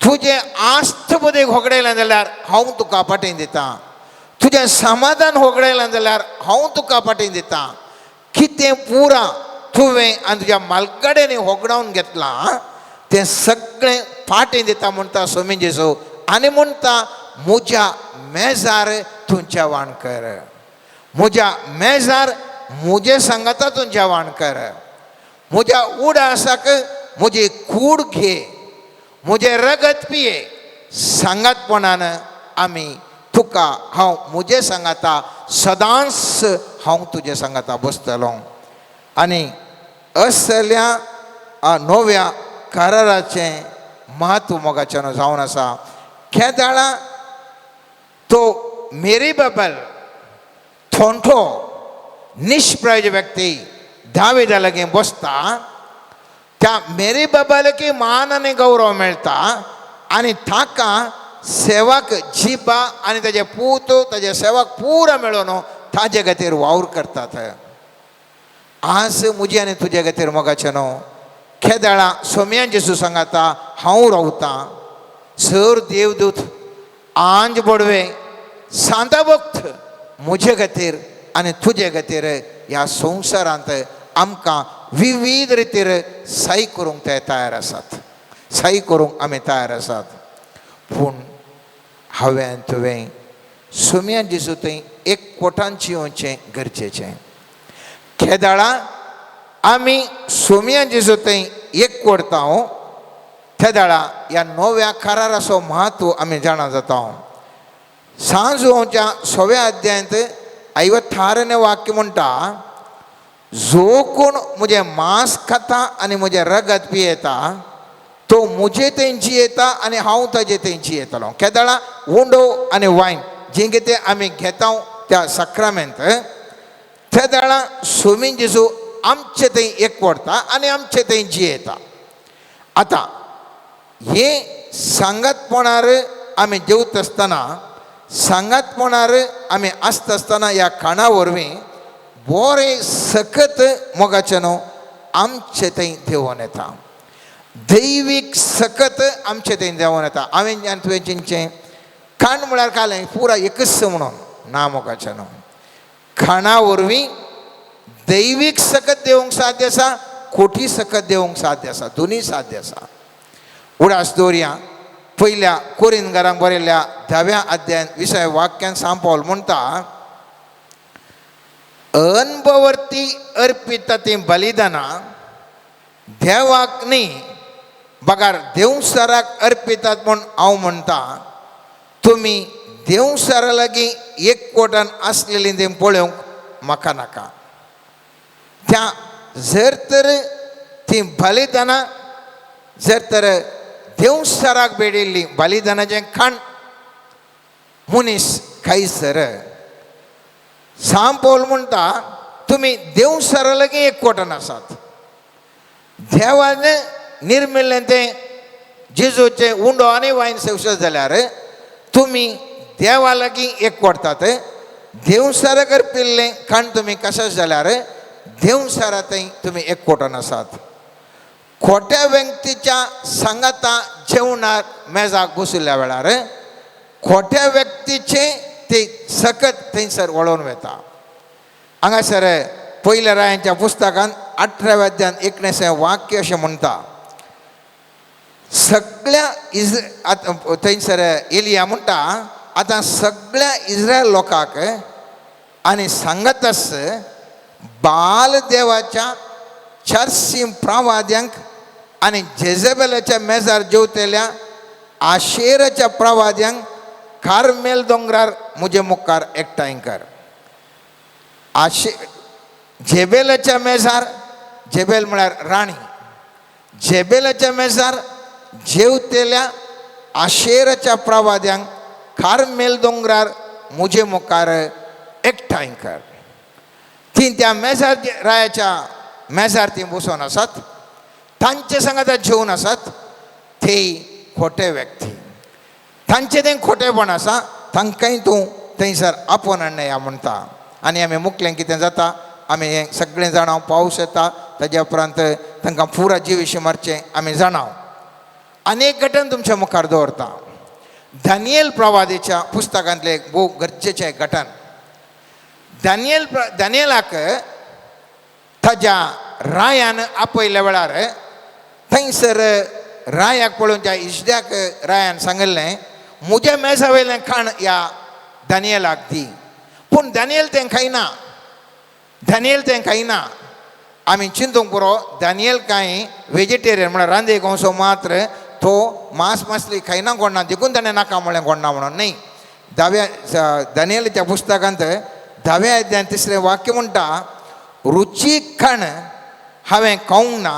तुजें आस्त बदेक होगडायलें जाल्यार हांव तुका फाटीं दितां. तुजें समाधान होगडायलें जाल्यार हांव तुका फाटीं दितां. कितें पुरा तुवें आनी तुज्या मालगाड्यांनी होगडावन घेतलां तें सगळें फाटीं दिता म्हणटा सोमीन जेजू. आनी म्हणटा म्हज्या मेजार तूं जेवण कर, म्हज्या मेजार म्हजे सांगाता तूं जेवण कर. म्हज्या उडासाक म्हजी कूड घे, म्हजें रगत पिये. सांगातपणान आमी तुका हांव म्हजे सांगाता सदांच हांव तुजे सांगाता बसतलों. आनी असल्या नव्या कराराचें म्हत्व मोगाचें जावन आसा. केदाळा तो मेरी बाबल थोंठो निष्प्रयोज व्यक्ती दावीदा लागीं बसता. त्या मेरी बाबालकी मान आनी गौरव मेळटा आनी ताका सेवाक जिबा आनी ताजे पूत ताजे सेवाक पुरा मेळोन ताजे खातीर वावर करतात. आज म्हजे आनी तुजे खातीर मोगाचें न्हू, केदाळा सोम्यान जेजू सांगाता हांव रावतां. सर देवदूत आंज बडवे सांता भक्त म्हजे खातीर आनी तुजे खातीर ह्या संवसारांत आमकां विविध रितीर सहाय करूंक ते तयार आसात, सहाय करूंक आमी तयार आसात. पूण हांवें तुवें सोम्यान जेजू थंय एकवटान जियोवचें गरजेचें. केदाळा आमी सोम्यान जेजू थंय एकवडटा केदाळा ह्या नव्या कराराचो म्हत्व आमी जाणा जाता. सांजोवच्या 6व्या अध्यायांत 56वें वाक्य म्हणटा, जो कोण म्हजें मांस खाता आनी म्हजें रगत पियेता तो म्हजे थंय जियेता आनी हांव ताजे थंय जियेतलो. केदाळा उंडो आनी वायन जें कितें आमी घेता त्या सक्रामेंत, केदाळा सोमीन जेजू आमचे थंय एकवडटा आनी आमचे थंय जियेता. आतां हे सांगातपणार आमी जेवता आसतना, सांगातपणार आमी आसता आसतना ह्या खाणा वरवीं बरें सकत मोगाचें न्हू आमचे थंय देंवोन येता. दैवीक सकत आमचे थंय देंवोन येता. हांवें आनी तुवें चिंतचें खाण म्हळ्यार कालें पुरा एकच म्हणून ना, मोगाचें न्हू. खाणा वरवीं दैवीक सकत देवूंक साध्य आसा, खोटी सकत देवूंक साध्य आसा, दोनी साध्य आसा. उडास दवरया. पयल्या कोरिंथकारांक बरयल्ल्या 10व्या अध्यायान 20व्या वाक्यान सांत पावल म्हणटा, अनभवर्ती अर्पिता ती बलिदानां देवाक न्ही बगार देवसाराक अर्पितात म्हूण हांव म्हणटा. तुमी देवसारा लागीं एकवटान आसलेलीं तें पळोवंक म्हाका नाका. त्या जर तर ती बलिदानां जर तर देवसाराक बेडिल्ली बलिदानाचें खाण मनीस खायसर, सांत पावल म्हणटा तुमी देवसारा लागीं एकवटान आसात. देवान निर्मिल्लें तें जेजूचें उंडो आनी वायन सेवशत जाल्यार तुमी देवा लागीं एकवटात. देवसारा करपिल्लें खाण तुमी कशें जाल्यार देवसारा थंय तुमी एकवटान आसात. खोट्या व्यक्तीच्या सांगाता जेवणार मेजाक बशिल्ल्या वेळार खोट्या व्यक्तीचे ते सकत थंयसर वळोवन वता. हांगासर पयल्या रायांच्या पुस्तकान 18व्या अध्यायान 19वें वाक्य अशें म्हणटा, सगळ्या थंयसर एलिया म्हणटा आतां सगळ्या इस्रायल लोकांक आनी सांगतास बाल देवाच्या 400 प्रवाद्यांक आनी जेजेबेलाच्या मेजार जेवतेल्या आशेराच्या प्रवाद्यांक कार्मेल दोंगरार म्हजे मुखार एकठांय कर. जेबेलाच्या मेजार, जेबेल म्हळ्यार राणी, जेबेलाच्या मेजार जेवतेल्या आशेराच्या प्रवाद्यांक कार्मेल दोंगरार मुजे मुखार एकठांय कर. ती त्या मेजार रायाच्या मेजार ती बसून आसात. तांचे सांगात जेवन आसात ते खोटे व्यक्ती. तांचे तें खोटेपण आसा. तांकांय तूं थंयसर आपोवन हाडया म्हणटा. आनी आमी मुखलें कितें जाता, आमी हें सगळें जाणाव पावस येता ताज्या उपरांत तांकां पुरा जिवीश मारचें आमी जाणाव. अनेक घटन तुमच्या मुखार दवरता. दानियेल प्रवादीच्या पुस्तकांतलें एक भोव गरजेचें घटन. दानियेलाक ताज्या रायान आपयल्या वेळार थंयसर रायाक पळोवन त्या इश्ट्याक रायान सांगलें, म्हज्या मेजा वयलें खाण ह्या दानियेलाक दी. पूण दानियल तें खायना. दानियल तें खायना. आमी चिंतूंक पुरो, दानियल कांय वेजिटेरियन म्हळ्यार रांदे कंसो मात्र तो मांस मासली खायना कोणना, देखून ताणें नाका म्हळें कोणना म्हणून न्ही. दानियेलाच्या पुस्तकांत 10व्या अध्यायान 3रें वाक्य म्हणटा, रुचीक खाण हांवें खावंक ना,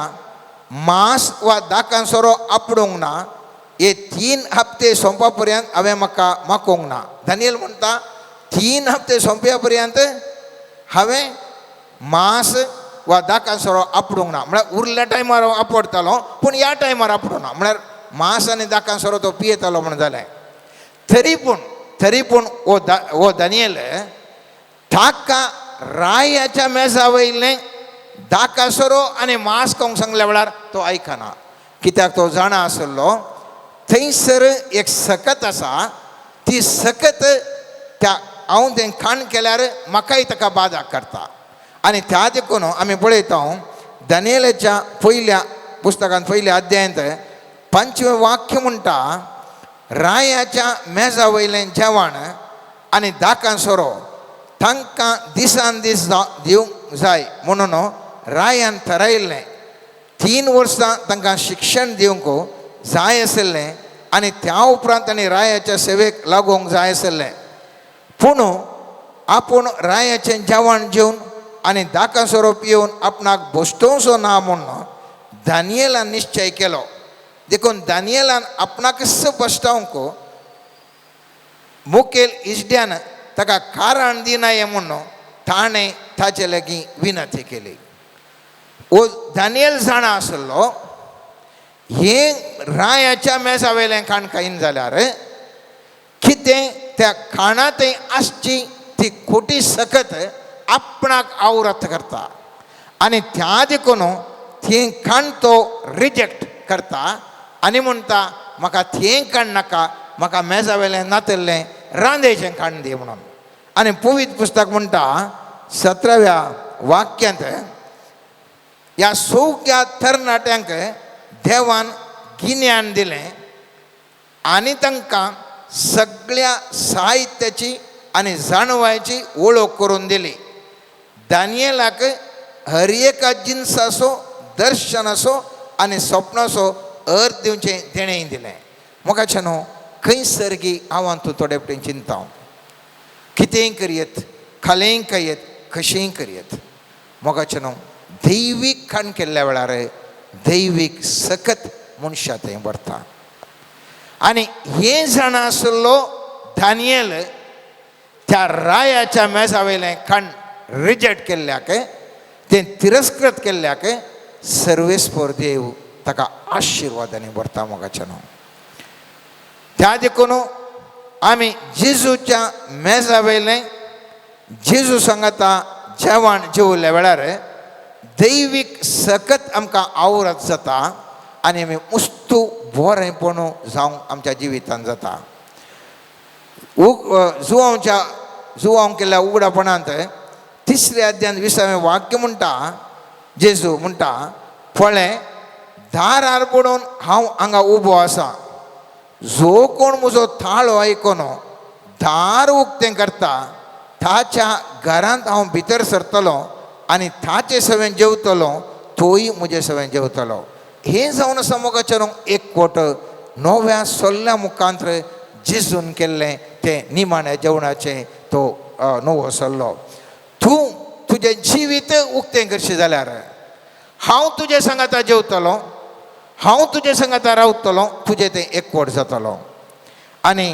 मांस वा दाकां सोरो आपडूंक ना, हे 3 हप्ते सोंपा पर्यंत हांवें म्हाका मागोवंक ना. दानियल म्हणटा 3 हप्ते सोंपया पर्यंत हांवें मांस वा दाकां सोरो आपडूंक ना. म्हळ्यार उरल्या टायमार हांव आपडटालो पूण ह्या टायमार आपडूं ना. म्हळ्यार मांस आनी दाकां सोरो तो पियेतालो म्हणून जालें. तरी पूण हो दानियल ताका रायाच्या मेजा वयलें दाकां सोरो आनी मांस खावंक सांगल्या वेळार तो आयकना. कित्याक तो जाणा आसलो थंयसर एक सकत आसा. ती सकत त्या हांव तें खाण केल्यार म्हाकाय ताका बाधा करता. आनी त्या देखून आमी पळयता दानियेलाच्या पयल्या पुस्तकांत पयल्या अध्यायांत 5वें वाक्य म्हणटा, रायाच्या मेजा वयलें जेवण आनी दाकां सोरो तांकां दिसान दीस दिवंक जाय म्हणून रायान थारायिल्लें. 3 वर्सां तांकां शिक्षण दिवंक जाय आसलें आनी त्या उपरांत तांणी रायाच्या सेवेक लागूंक जाय आसलें. पूण आपूण रायाचें जेवण जेवन आनी दाकां सोरो पिवन आपणाक बोसतोवचो ना म्हणून दानियेलान निश्चय केलो. देखून दानियेलान आपणाकच बसतावंक मुखेल इश्ट्यान ताका कारण दिनाये म्हणून ताणें ताचे लागीं विनंती केली. हो दानियल जाणा आसलो हें रायाच्या मेजा वयलें खाण खायन जाल्यार कितें त्या खाणांतय आसची ती खोटी सकत आपणाक आवरत करता. आनी त्या देखून तें खाण तो रिजेक्ट करता आनी म्हणटा म्हाका तें खाण नाका, म्हाका मेजा वयलें नातल्लें रांदेचें खाण दी म्हणून. आनी पवित्र पुस्तक म्हणटा 17व्या वाक्यांत, ह्या सगळ्या तरणाट्यांक देवान गिन्यान दिलें आनी तांकां सगळ्या साहित्याची आनी जाणवायची वळख करून दिली. दानियेलाक हर एका जिन्साचो, दर्शनाचो आनी स्वप्नाचो अर्थ दिवचें तेणेंय दिलें. मोगाचें न्हू, खंयसर गी हांव तूं थोडे पटेन चिंता, कितेंय करियत, खालेंय खायत, कशेंय करियत, मोगाचें न्हू, दैवीक खाण केल्ल्या वेळार दैवीक सकत मनशा थंय भरता. आनी हें जाणा आसलो दानियल त्या रायाच्या मेजा वयलें खाण रिजेक्ट केल्ल्याक, तें तिरस्कृत केल्ल्याक सर्वेस्पर देव ताका आशिर्वादांनी भरता. मोगाचें न्हू, त्या देखून आमी जेजूच्या मेजा वयलें जेजू सांगता जेवण जेवल्या वेळार दैवीक सकत आमकां आवरत जाता आनी आमी मुस्तू बरेंपण जावंक आमच्या जिवितांत जाता. जुवांव केल्ल्या उगडापणांत 3ऱ्या अध्यायान 20वें वाक्य म्हणटा, जेजू म्हणटा, पळय दार आरपडून हांव हांगा उबो आसा, जो कोण म्हजो थाळो आयकोन दार उक्तें करता ताच्या घरांत हांव भितर सरतलो आनी ताचे सवें जेवतलो, तोय म्हजे सवें जेवतलो. हें जावन आसा मोगाचें एक कोट नव्या सल्ल्या मुखांत्र जेजून केल्लें तें निमाण्या जेवणाचें तो नवो सल्लो. तूं तुजें जिवीत उक्तें करचें जाल्यार हांव तुजे सांगाता जेवतलो, हांव तुजे संगता रावतलो तुजें तें एकवट जातलो. आनी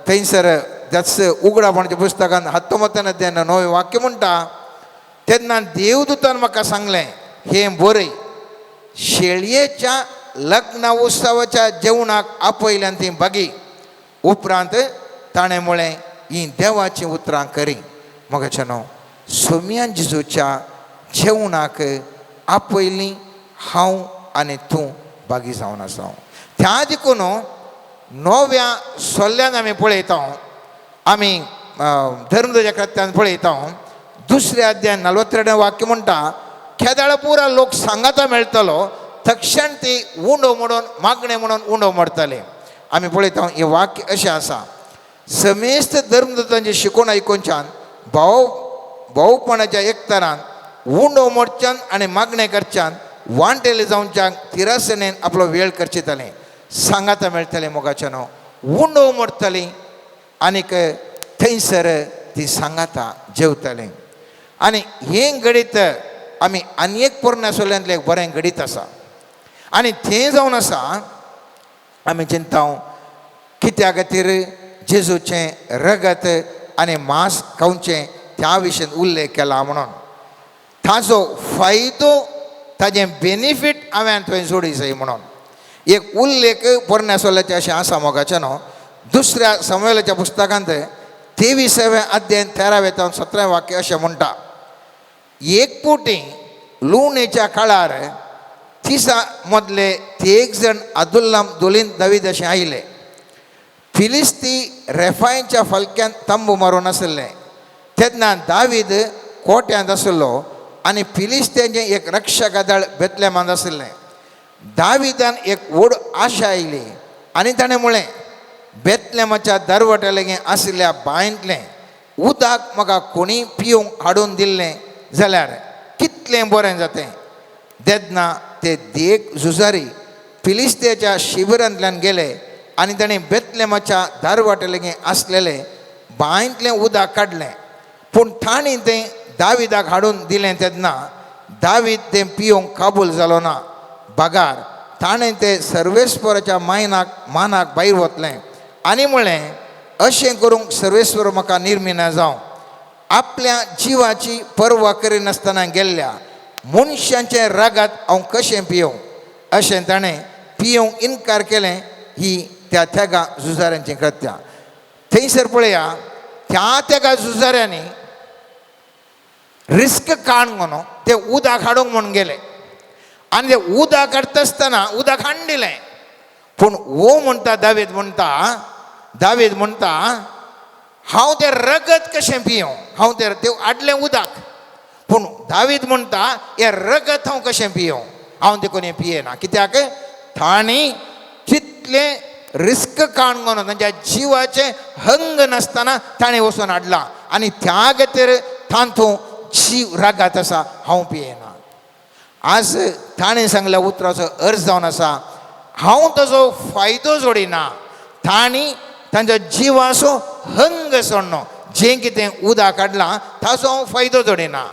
थंयसर जस उगडापणाच्या पुस्तकान 19 अध्यायान 9 वाक्य म्हणटा, तेन्ना देवदूतान म्हाका सांगलें, हें बरय, शेळयेच्या लग्न उत्सवाच्या जेवणाक आपयल्यान ती बागी. उपरांत ताणें म्हळें, ही देवाची उतरां करी. मोगाचेनो, सोमियान जेजूच्या जेवणाक आपयलीं हांव आनी तूं बागी जावन आसा. त्या देखून नव्या सोल्ल्यान आमी पळयता, आमी धर्मध्वजा कृत्यान पळयता, 2 अध्याय 42 वाक्य म्हणटा, केदाळ पुरा लोक सांगाता मेळटलो, तक्षण ती उंडो म्हणून मागणें म्हणून उंडो मोडटले. आमी पळयता हें वाक्य अशें आसा, समेस्त धर्मदूतांचें शिकवण आयकुनच्यान भाऊपणाच्या एकतरान उंडो मोडच्यान आनी मागणें करच्यान वांटेले जावच्यान तिरासनेन आपलो वेळ करचितलें. सांगाता मेळटलें मोगाचेनो, उंडो मोडटलीं आनीक थंयसर ती सांगाता जेवतलीं. आनी हें गणीत आमी आनी एक पोरण्या सोल्यांतलें एक बरें गणीत आसा. आनी तें जावन आसा, आमी चिंता कित्या खातीर जेजूचें रगत आनी मांस खावचें त्या विशयीन उल्लेख केला म्हणून. ताजो फायदो, ताजें बेनिफीट हांवें थंय जोडी जाय म्हणून एक उल्लेख पोरण्या सोल्याचें अशें आसा मोगाचेनो. 2 शमुएलाच्या पुस्तकांत 23 अध्याय 13 ते 17 वाक्य अशें म्हणटा, एक पुटी लुणेच्या काळार 30 मदले ते एक जण अदुल्लाम दोलीन दावीद अशें आयले. फिलिस्ती रेफायच्या फलक्यान तंबू मारून आसले. तेन्ना दावीद कोट्यांत आसलो आनी फिलिस्त्यांचें एक रक्षक दळ बेतलेमांत आसलें. दाविदान एक व्हड आशा आयली आनी ताणें म्हळें, बेतलेमाच्या दरवट्यालेगें आशिल्ल्या बांयतलें उदक म्हाका कोणी पिवंक हाडून दिल्लें जाल्यार कितलें बरें जातें. तेन्ना ते देग झुजारी फिलिस्तेच्या शिबिरांतल्यान गेले आनी ताणें बेतलेमाच्या दरवट्यालेगें आसलेलें बांयतलें उदक काडलें. पूण ताणीं तें दाविदाक हाडून दिलें तेन्ना दावीद तें पिवंक काबूल जालो ना. बागार ताणें तें सर्वेस्वराच्या मानाक भायर वतलें आनी म्हळें, अशें करूंक सर्वेस्वर म्हाका निर्मिना जावं. आपल्या जिवाची पर्वा करिनासतना गेल्ल्या मनशांचे रगत हांव कशें पियों, अशें ताणें पियोंक इन्कार केलें. ही त्या तेगा झुजाऱ्यांचीं कृत्यां. थंयसर पळया, त्या तेगा झुजाऱ्यांनी रिस्क काडून ते उदक हाडूंक म्हणून गेले आनी ते उदक काडटा आसतना उदक हाडून दिलें. पूण वो म्हणटा दावीद म्हणटा हांव तें रगत कशें पियों, हांव तें आडलें उदक. पूण दावीद म्हणटा हें रगत हांव कशें पियों, हांव देखून हें पियेना. कित्याक तांणी कितलें रिस्क काडून तांच्या जिवाचें हंग नासतना ताणें वचून हाडला आनी त्या खातीर तांतूं जीव रगत आसा, हांव पियेना. आज ताणें सांगल्या उतराचो अर्थ जावन आसा, हांव ताजो फायदो जोडिना. तांणी तांच्या जिवाचो हंग सोडनो, जें कितें उदक काडलां ताचो हांव फायदो जोडिना.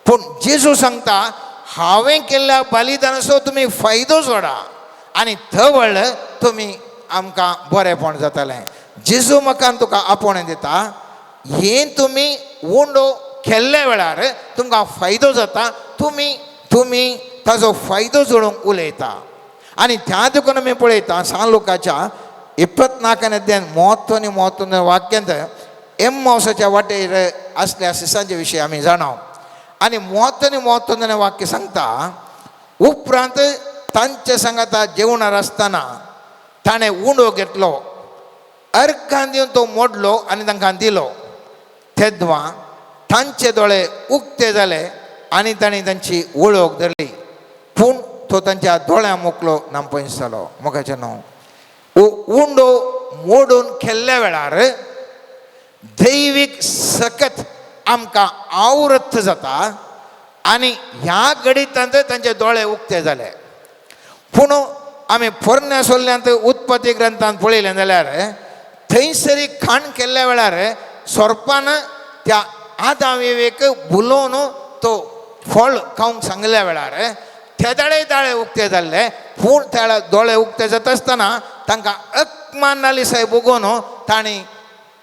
पूण जेजू सांगता, हांवें केल्ल्या बलिदानाचो तुमी फायदो जोडा आनी थवळ तुमी आमकां बरेंपण जातलें. जेजू म्हाका तुका आपोवणें दिता, हें तुमी उंडो केल्ल्या वेळार तुमकां फायदो जाता, तुमी ताजो फायदो जोडूंक उलयता. आनी त्या देखून आमी पळयता सांत लुकाच्या 24 अध्यायान म्हत्वान वाक्यांत एम्मावसाच्या वाटेर आसल्या सिसांचे विशीं आमी जाणाव. आनी म्हत्वान वाक्य सांगता, उपरांत तांचे सांगाता जेवणार आसतना ताणें उंडो घेतलो, अर्कां दिवन तो मोडलो आनी तांकां दिलो. तेद्वा तांचे दोळे उक्ते जाले आनी तांणी तांची वळख धरली. पूण तो तांच्या दोळ्यां मोकलो नांपयस जालो. मोगाचें न्हू, उंडो मोडून केल्ल्या वेळार दैवीक सकत आमकां आवृत्त जाता आनी ह्या घडींत तांचे दोळे उक्ते जाले. पूण आमी पोरण्या सोल्ल्यांत उत्पत्ती ग्रंथांत पळयलें जाल्यार थंयसरी खाण केल्ल्या वेळार सोरपान त्या आदाम येवेक बुलोवन तो फळ खावंक सांगल्या वेळार थेदळे दाळे उक्ते जाल्ले पूण त्या दोळे उक्ते जाता आसतना तांकां अकमान नाली साय बघून ताणी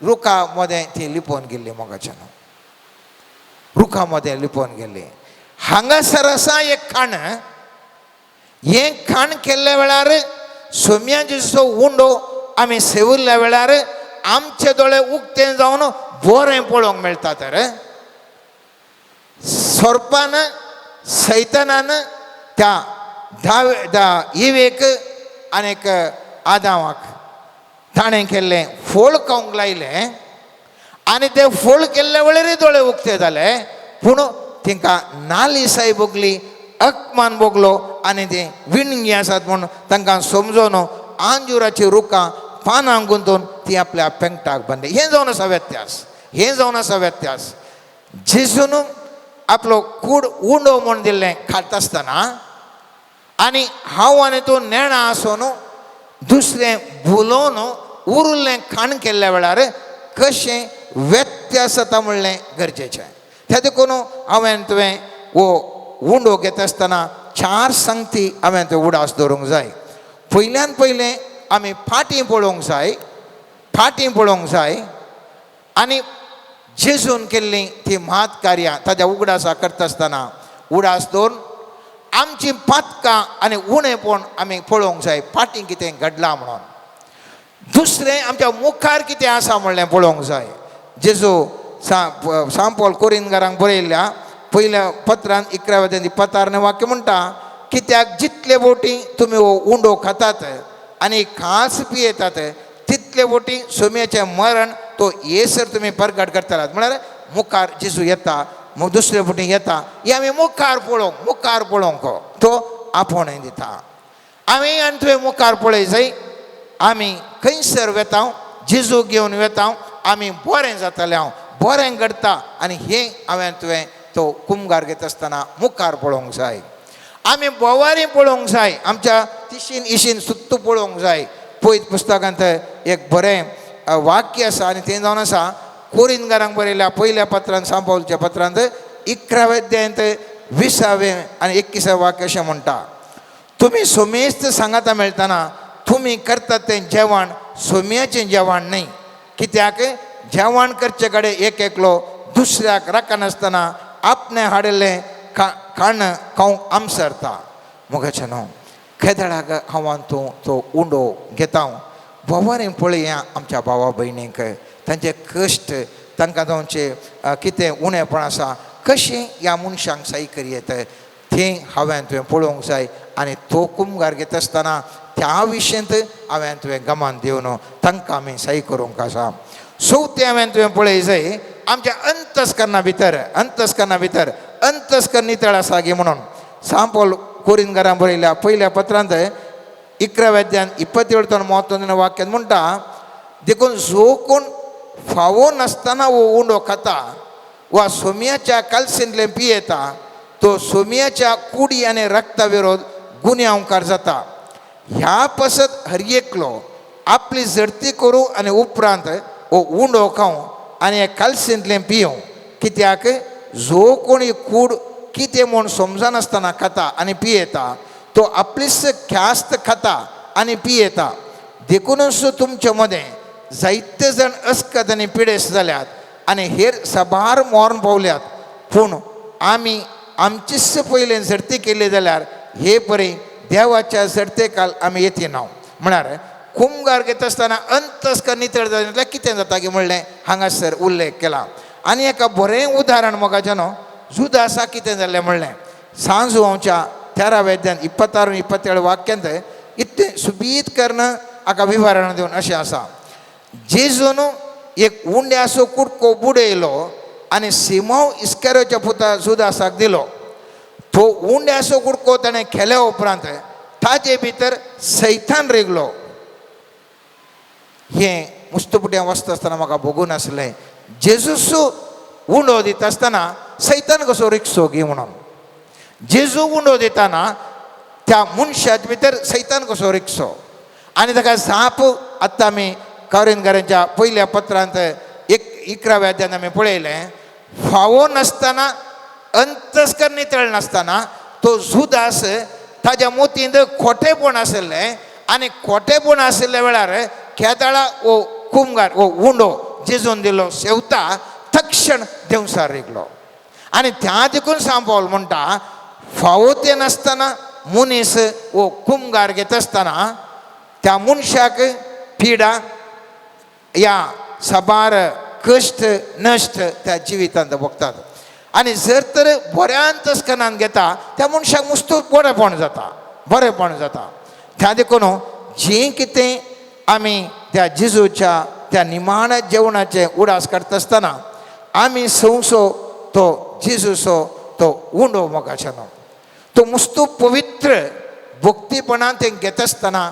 रुखा मध्ये ती लिपोवन गेल्ली मोगाच्यान रुखा मध्ये लिपोवन गेल्ली. हांगासर आसा एक खाण. हें खाण केल्ल्या वेळार सोम्या जेजूचो उंडो आमी सेविल्ल्या वेळार आमचे दोळे उक्ते जावन बरें पळोवंक मेळटा. तर सोरपान सैतानान त्या इवेक आनीक आदामाक ताणें केल्लें फोळ खावंक लायलें आनी ते फोळ केल्ल्या वेळारय दोळे उक्ते जाले पूण तांकां नाली साय भोगली अकमान भोगलो आनी ते विणगी आसात म्हूण तांकां समजोवन आंजुराची रुखां पानां गुंतून ती आपल्या पेंगटाक बांदली. हें जावन आसा व्यत्यास. हें जावन आसा व्यत्यास. जेजून आपलो कूड उंडो म्हूण दिल्लें खात आसतना आनी हांव आनी तूं नेणा आसून दुसरें भुलोवन उरिल्लें खाण केल्ल्या वेळार कशें व्यत्यास जाता म्हणलें गरजेचें. त्या देखून हांवें तुवें वो उंडो घेता आसतना 4 संगती हांवें त्यो उडास दवरूंक जाय. पयल्यान पयलें आमी फाटीं पळोवंक जाय. फाटीं पळोवंक जाय आनी जेजून केल्लीं ती म्हात कार्यां ताच्या उगडासा करता आसतना उडास दवरून आमची पातकां आनी उणेपण आमी पळोवंक जाय. फाटीं कितें घडलां म्हणून. दुसरें आमच्या मुखार कितें आसा म्हणलें पळोवंक जाय. जेजू सांपोल कोरिंदकारांक बरयल्ल्या पयल्या पत्रांत 11वें पतारने वाक्य म्हणटा कित्याक जितले बोटी तुमी हो उंडो खातात आनी खास पियेतात तितले बोटी सोम्याचें मरण तो येसर तुमी परगट करतात. म्हळ्यार मुखार जेजू येता मग दुसरे बोटी येता हे आमी मुखार पळोवंक तो आपोवणें दिता. आमी आनी तुवें मुखार पळय जाय. आमी खंयसर वेता जेजू घेवन वेता आमी बरें जातालें हांव बरें घडटा आनी हें हांवें तुवें तो कुमगार घेता आसतना मुखार पळोवंक जाय. आमी बोवारी पळोवंक जाय. आमच्या तिशीन इशीन सुत्त पळोवंक जाय. पयत पुस्तकांत एक बरें वाक्य आसा आनी तें जावन आसा कोरिंदकारांक बरयल्या पयल्या पत्रांत सांपोलच्या पत्रांत 11वें अध्यायांत 20वें आनी 21वें वाक्य अशें म्हणटा तुमी सोमेस्त सांगाता मेळटना तुमी करतात तें जेवण सोम्याचें जेवण न्ही. कित्याक जेवण करचे कडेन एक एकलो दुसऱ्याक राखनासतना आपणें हाडिल्लें खाण खावंक आमसरता. मोगाचें न्हू खेदळाक हांव तूं तो उंडो घेता बोवारें पळया आमच्या भावा भयणीक तांचे कश्ट तांकां तांचे कितें उणेपण आसा कशें ह्या मनशांक सही करियेत तें हांवें तुवें पळोवंक जाय. आनी तो कुमगार घेता आसतना त्या विशयंत हांवें तुवें गमान दिवन तांकां आमी सही करूंक आसा. चवथें हांवें तुवें पळय जाय आमच्या अंतस्करणा भितर अंतस्करण नितळ आसा गे म्हणून सांपोल कोरिंदकारांक बरयल्या पयल्या पत्रांत 11वें अध्यायांत 27 वाक्यांत म्हणटा देखून जो कोण फावो नासतना वो उंडो खाता वा सोम्याच्या कालसेंतलें पियेता तो सोम्याच्या कुडी आनी रक्ता विरोध गुन्यांवकार जाता. ह्या पासत हर एकलो आपली झडती करूं आनी उपरांत हो उंडो खावं आनी हे कालसेंतलें पियों. कित्याक जो कोणी कूड कितें म्हूण समजनासतना खाता आनी पियेता तो आपलीच ख्यास्त खाता आनी पियेता. देखूनच तुमचे मदें जायते जण अस्कत आनी पिडेस जाल्यात आनी हेर साबार मरण पावल्यात पूण आमी आमचीच पयलें झडती केली जाल्यार हे परी देवाच्या झडतेकाल आमी येतिना. म्हळ्यार कुमगार घेता आसतना अंतस्करण नितळ जाल्यार कितें जाता की म्हणलें हांगासर उल्लेख केला. आनी एका बरें उदाहरण मोगाचें न्हू जुदासा कितें जाल्लें म्हणलें सांजवांच्या 13वें अध्यायांत 26-27 वाक्यांत इतलें सुबीत कर्ण हाका विवरण दिवन अशें आसा जेजून एक उंड्याचो कुडको बुडयलो आनी सिमोन इस्करियोच्या पुता जुदासाक दिलो. तो उंड्याचो कुडको ताणें केल्या उपरांत ताचे भितर सैतान रिगलो. हें मुस्तपुट्यां वचता आसतना म्हाका बगून आसलें जेजूस उंडो दिता आसतना सैतान कसो रिक्षो गी म्हणून. जेजू उंडो दितना त्या मनशाच्या भितर सैतान कसो रिक्षो आनी ताका जाप आतां आमी कोरिंदकारांच्या पयल्या पत्रांत 11वें अध्यायांत आमी पळयलें फावो नासतना अंतस्करण नितळ नासतना तो जुदास ताज्या मोतींत खोटेपण आशिल्लें आनी खोटेपण आशिल्ल्या वेळार केदाळा वो कुमगार वो उंडो जेजून दिलो सेवता तक्षण देवसार रिगलो आनी त्या देखून सांग पावल म्हणटा फावो ते नासतना मनीस वो कुमगार घेत आसतना त्या मनशाक पिडा या साबार कश्ट नश्ट त्या जिवितांत भोगतात आनी जर तर बऱ्या अंतस्करणान घेता त्या मनशाक मुस्तू बरेपण जाता त्या देखून जें कितें आमी त्या जेजूच्या त्या निमाण्या जेवणाचे उडास करता आसतना आमी संवसो तो जेजूचो तो उंडो मोगाच्यानो तो मुस्तू पवित्र भक्तीपणान तें घेता आसतना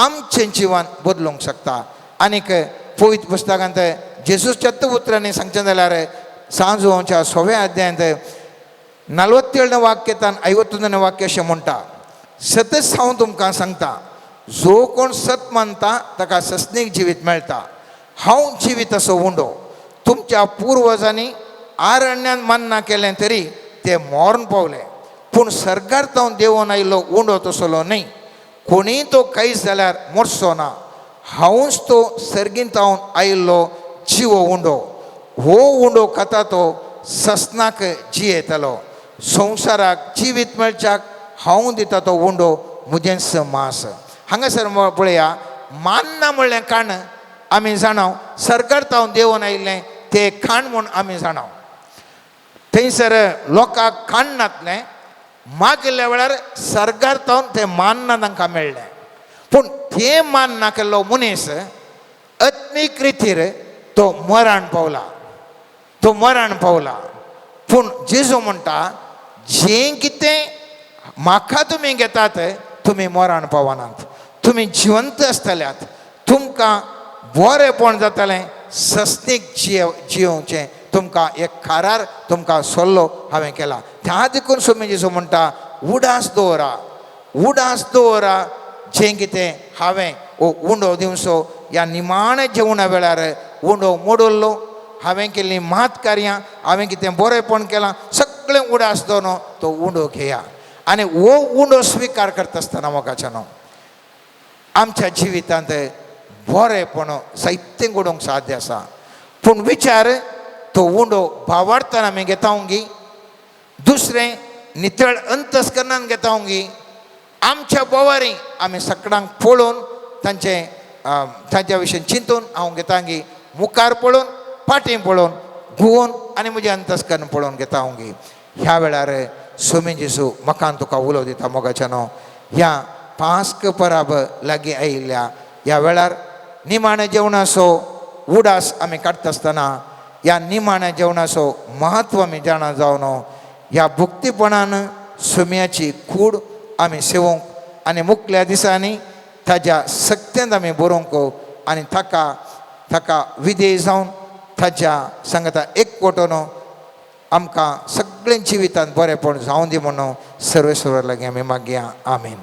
आमचें जिवन बदलूंक शकता आनीक पवित्र पुस्तकांत जेजूस चतुपुत्रांनी सांगचें जाल्यार सांजोच्या 6व्या अध्यायांत 47 वाक्यान 51 वाक्य अशें म्हणटा सतच हांव तुमकां सांगता जो कोण सत मानता ताका सस्नीक जिवीत मेळटा हांव जिवीत असो उंडो तुमच्या पुर्वजांनी आरण्यांत मान्ना केलें तरी ते मरण पावले पूण सर्गार देवून आयिल्लो उंडो तसलो न्ही कोणीय तो कांयच जाल्यार मरचो ना हांवूच तो सर्गींत आयिल्लो जिवो उंडो हो उंडो खाता तो ससनाक जियेतलो संवसाराक जिवीत मेळच्याक हांव दिता तो उंडो म्हजेंच मास हांगासर पळया मान्ना म्हणलें खाण आमी जाणाव सर्गार देवून आयिल्लें तें खाण म्हूण आमी जाणाव थंयसर लोकांक खाण नातलें मागिल्ल्या वेळार सर्गार तें मान्ना तांकां मेळ्ळें पूण तें मान नाकेल्लो मनीस आत्मीक रितीर तो मरण पावला पूण जेजू म्हणटा जें कितें म्हाका तुमी घेतात तुमी मरण पावनात तुमी जिवंत आसतल्यात तुमकां बरेंपण जातलें सस्नीक जियोवचें तुमकां एक खारार तुमकां सल्लो हांवें केला त्या देखून सोमी जेजू म्हणटा उडास दवरा जें कितें हांवें उंडो दिवचो ह्या निमाणे जेवणा वेळार उंडो मोडल्लो हांवें केल्लीं मात कार्यां हांवें कितें बरेंपण केलां सगळें उडास दवरून तो उंडो घेया आनी हो उंडो स्विकार करता आसतना मोगाच्यानो आमच्या जिवितांत बरेंपण साहित्य घडोवंक साध्य आसा पूण विचार तो उंडो भावार्थान आमी घेता उंगी दुसरें नितळ अंतस्करणान घेता उंगी आमच्या बोवारी आमी सगळ्यांक पळोवन तांच्या विशीं चिंतून हांव घेतांगी मुखार पळोवन फाटीं पळोवन घुंवोन आनी म्हजें अंतस्करण पळोवन घेता उंगी ह्या वेळार सोमी जेजू म्हाका तुका उलो दिता मोगाच्यानो ह्या पास्क पराब लागीं आयिल्ल्या ह्या वेळार निमाणे जेवणाचो उडास आमी काडटा आसतना ह्या निमाण्या जेवणाचो महत्व आमी जाणा जावन ह्या भक्तीपणान सोम्याची कूड आमी सेवूंक आनी मुखल्या दिसांनी ताज्या सक्तेंत आमी बरोवंक आनी ताका विधेय जावन ताज्या सांगता एकवटून आमकां सगळ्यां जिवितांत बरेंपण जावं दी म्हणून सर्वेश्वरा लागीं आमी मागया आमीन.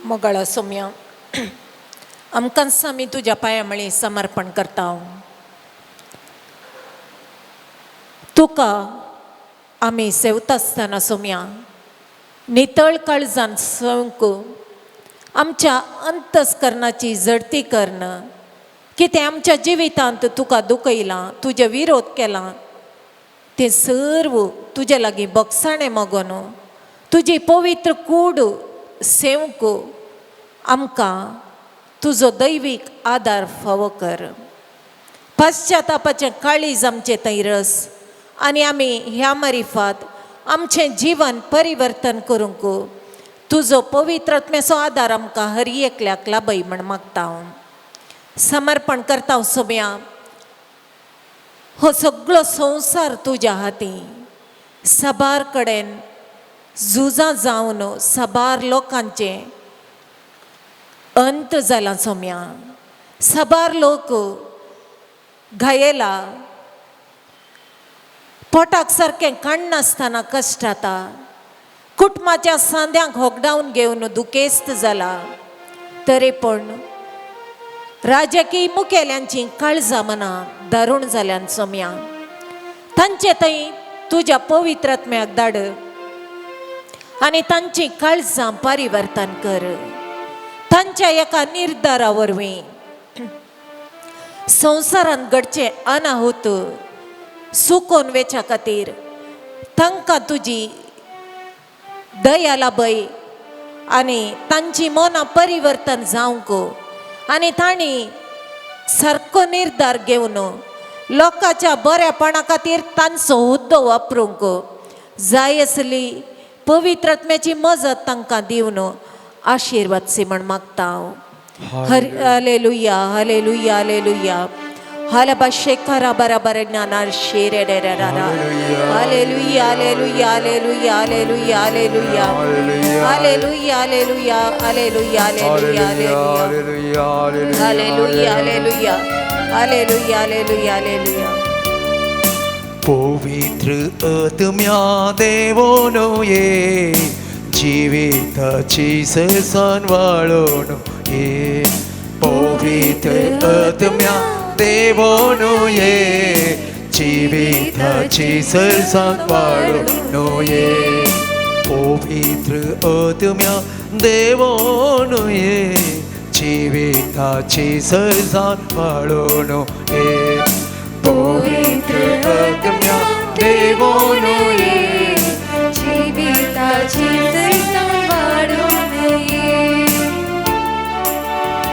मोगाळो सोम्या आमकां आमी तुज्या पांया मळी समर्पण करता हांव तुका आमी सेवता आसतना सोम्या नितळ काळजान संक आमच्या अंतस्करणाची जडती करण कितें आमच्या जिवितांत तुका दुखयलां तुजे विरोध केला तें सर्व तुजे लागीं बगसाणें मागून तुजी पवित्र कूड सेवंक आमकां तुजो दैवीक आदार फावो कर पश्चातापाचें काळीज आमचें थंय रस आनी आमी ह्या मारिफात आमचें जीवन परिवर्तन करूंक तुजो पवित्रत्म्याचो आदार आमकां हर एकल्याक लाभय म्हण मागता हांव समर्पण करता हांव सोम्या हो सगळो संवसार तुज्या हातीं साबार कडेन झुजां जावन साबार लोकांचें अंत जाला सोम्या साबार लोक घायेला पोटाक सारकें काण नासतना कश्ट जाता कुटुंबाच्या सांद्यांक होगडावन घेवन दुखेस्त जाला तरी पण राजकीय मुखेल्यांची काळजां मनां दारूण जाल्यान सोम्या तांचे थंय तुज्या पवित्रत्म्याक धाड आणि तांची काळजां परिवर्तन कर. तांच्या एका निर्धारा वरवीं संवसारांत घडचे अनाहूत सुकोवन वेच्या खातीर तांकां तुजी दया लाभय आनी तांची मनां परिवर्तन जावंक आनी तांणी सारको निर्धार घेवन लोकांच्या बरेपणा खातीर तांचो हुद्दो वापरूंक जाय आसली पवित्र आत्म्याची मजत तांकां दिवन आशिर्वाद सी म्हण मागता हांव. हालेलुया हालेलुया हालेलुया हालबा शेखरा बराबर नानार शेरे रे रे रा हालेलुया hallelujah hallelujah hallelujah hallelujah hallelujah hallelujah hallelujah hallelujah hallelujah hallelujah hallelujah hallelujah hallelujah. पवित्र आत्म्या देवोनो ये जिविताची सरसान वाळोन ये. पवित्र आत्म्या देवोनो ये जिविताची सरसान वाळोन ये. पवित्र आत्म्या देवोनो ये जिविताची सरसान वाळोन ये. पवित्र आत्म्या देवोनो ये जीविताची सरसान वाढून ये.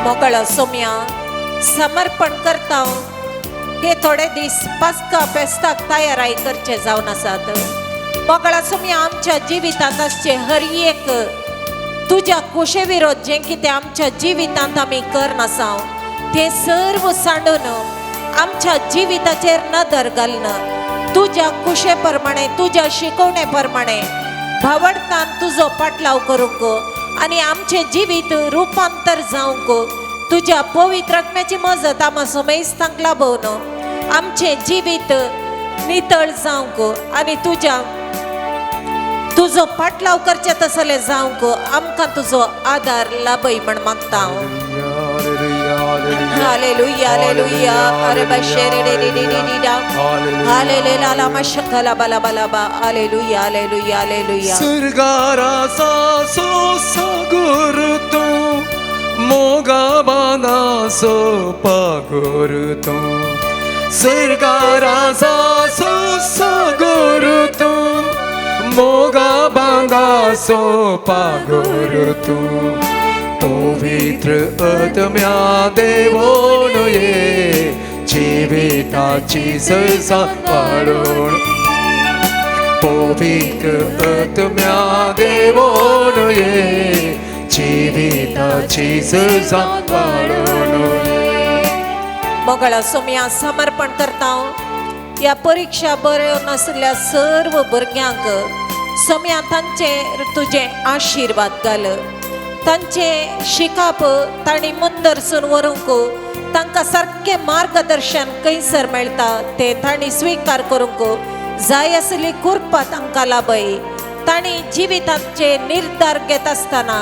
मोकळा सोम्या समर्पण करता हे थोडे दीस पास्का फेस्ताक तयाराई करचे जावन आसात. मोकळा सोम्या आमच्या जिवितांत आसचे हर एक तुज्या कुशे विरोध जें कितें आमच्या जिवितांत आमी करनासा तें सर्व सांडून आमच्या जिविताचेर नदर घालून तुज्या कुशे प्रमाणे तुज्या शिकवणे प्रमाणे भावडतान तुजो पाटलाव करूंक आनी आमचे जिवीत रुपांतर जावंक तुज्या पवित्र आत्म्याची मजत आमा समेस्तांक लाभोवन आमचे जिवीत नितळ जावंक आनी तुजो पाटलाव करचे तसले जावंक आमकां तुजो आदार लाभय म्हण मागता हांव. हालेलुया हालेलुया अरे बशेरे रे रे रे रे रा हालेलुया ला मशकला बला बला बा हालेलुया हालेलुया हालेलुया. स्वर्गारासा सो सागर तू मोगा बाना सो पागोर तू. स्वर्गारासा सो सागर तू मोगा बांगा सो पागोर तू. पवित्र आत्म्या देवोनो ये जिविताची सरसान वाळोन. पवित्र आत्म्या देवोनो ये जिविताची सरसान वाळोन ये. मोगळा सोम्या समर्पण करता या परीक्षा बऱ्यो नसल्या सर्व भुरग्यांक सोम्या तांचेर तुजे आशिर्वाद घाल. तांचे शिकाप तांणी मुंदरसून व्हरूंक तांकां सारकें मार्गदर्शन खंयसर मेळटा ते तांणी स्विकार करूंक जाय आसली कृपा तांकां लाभय. तांणी जिवितांचे निर्धार घेत आसतना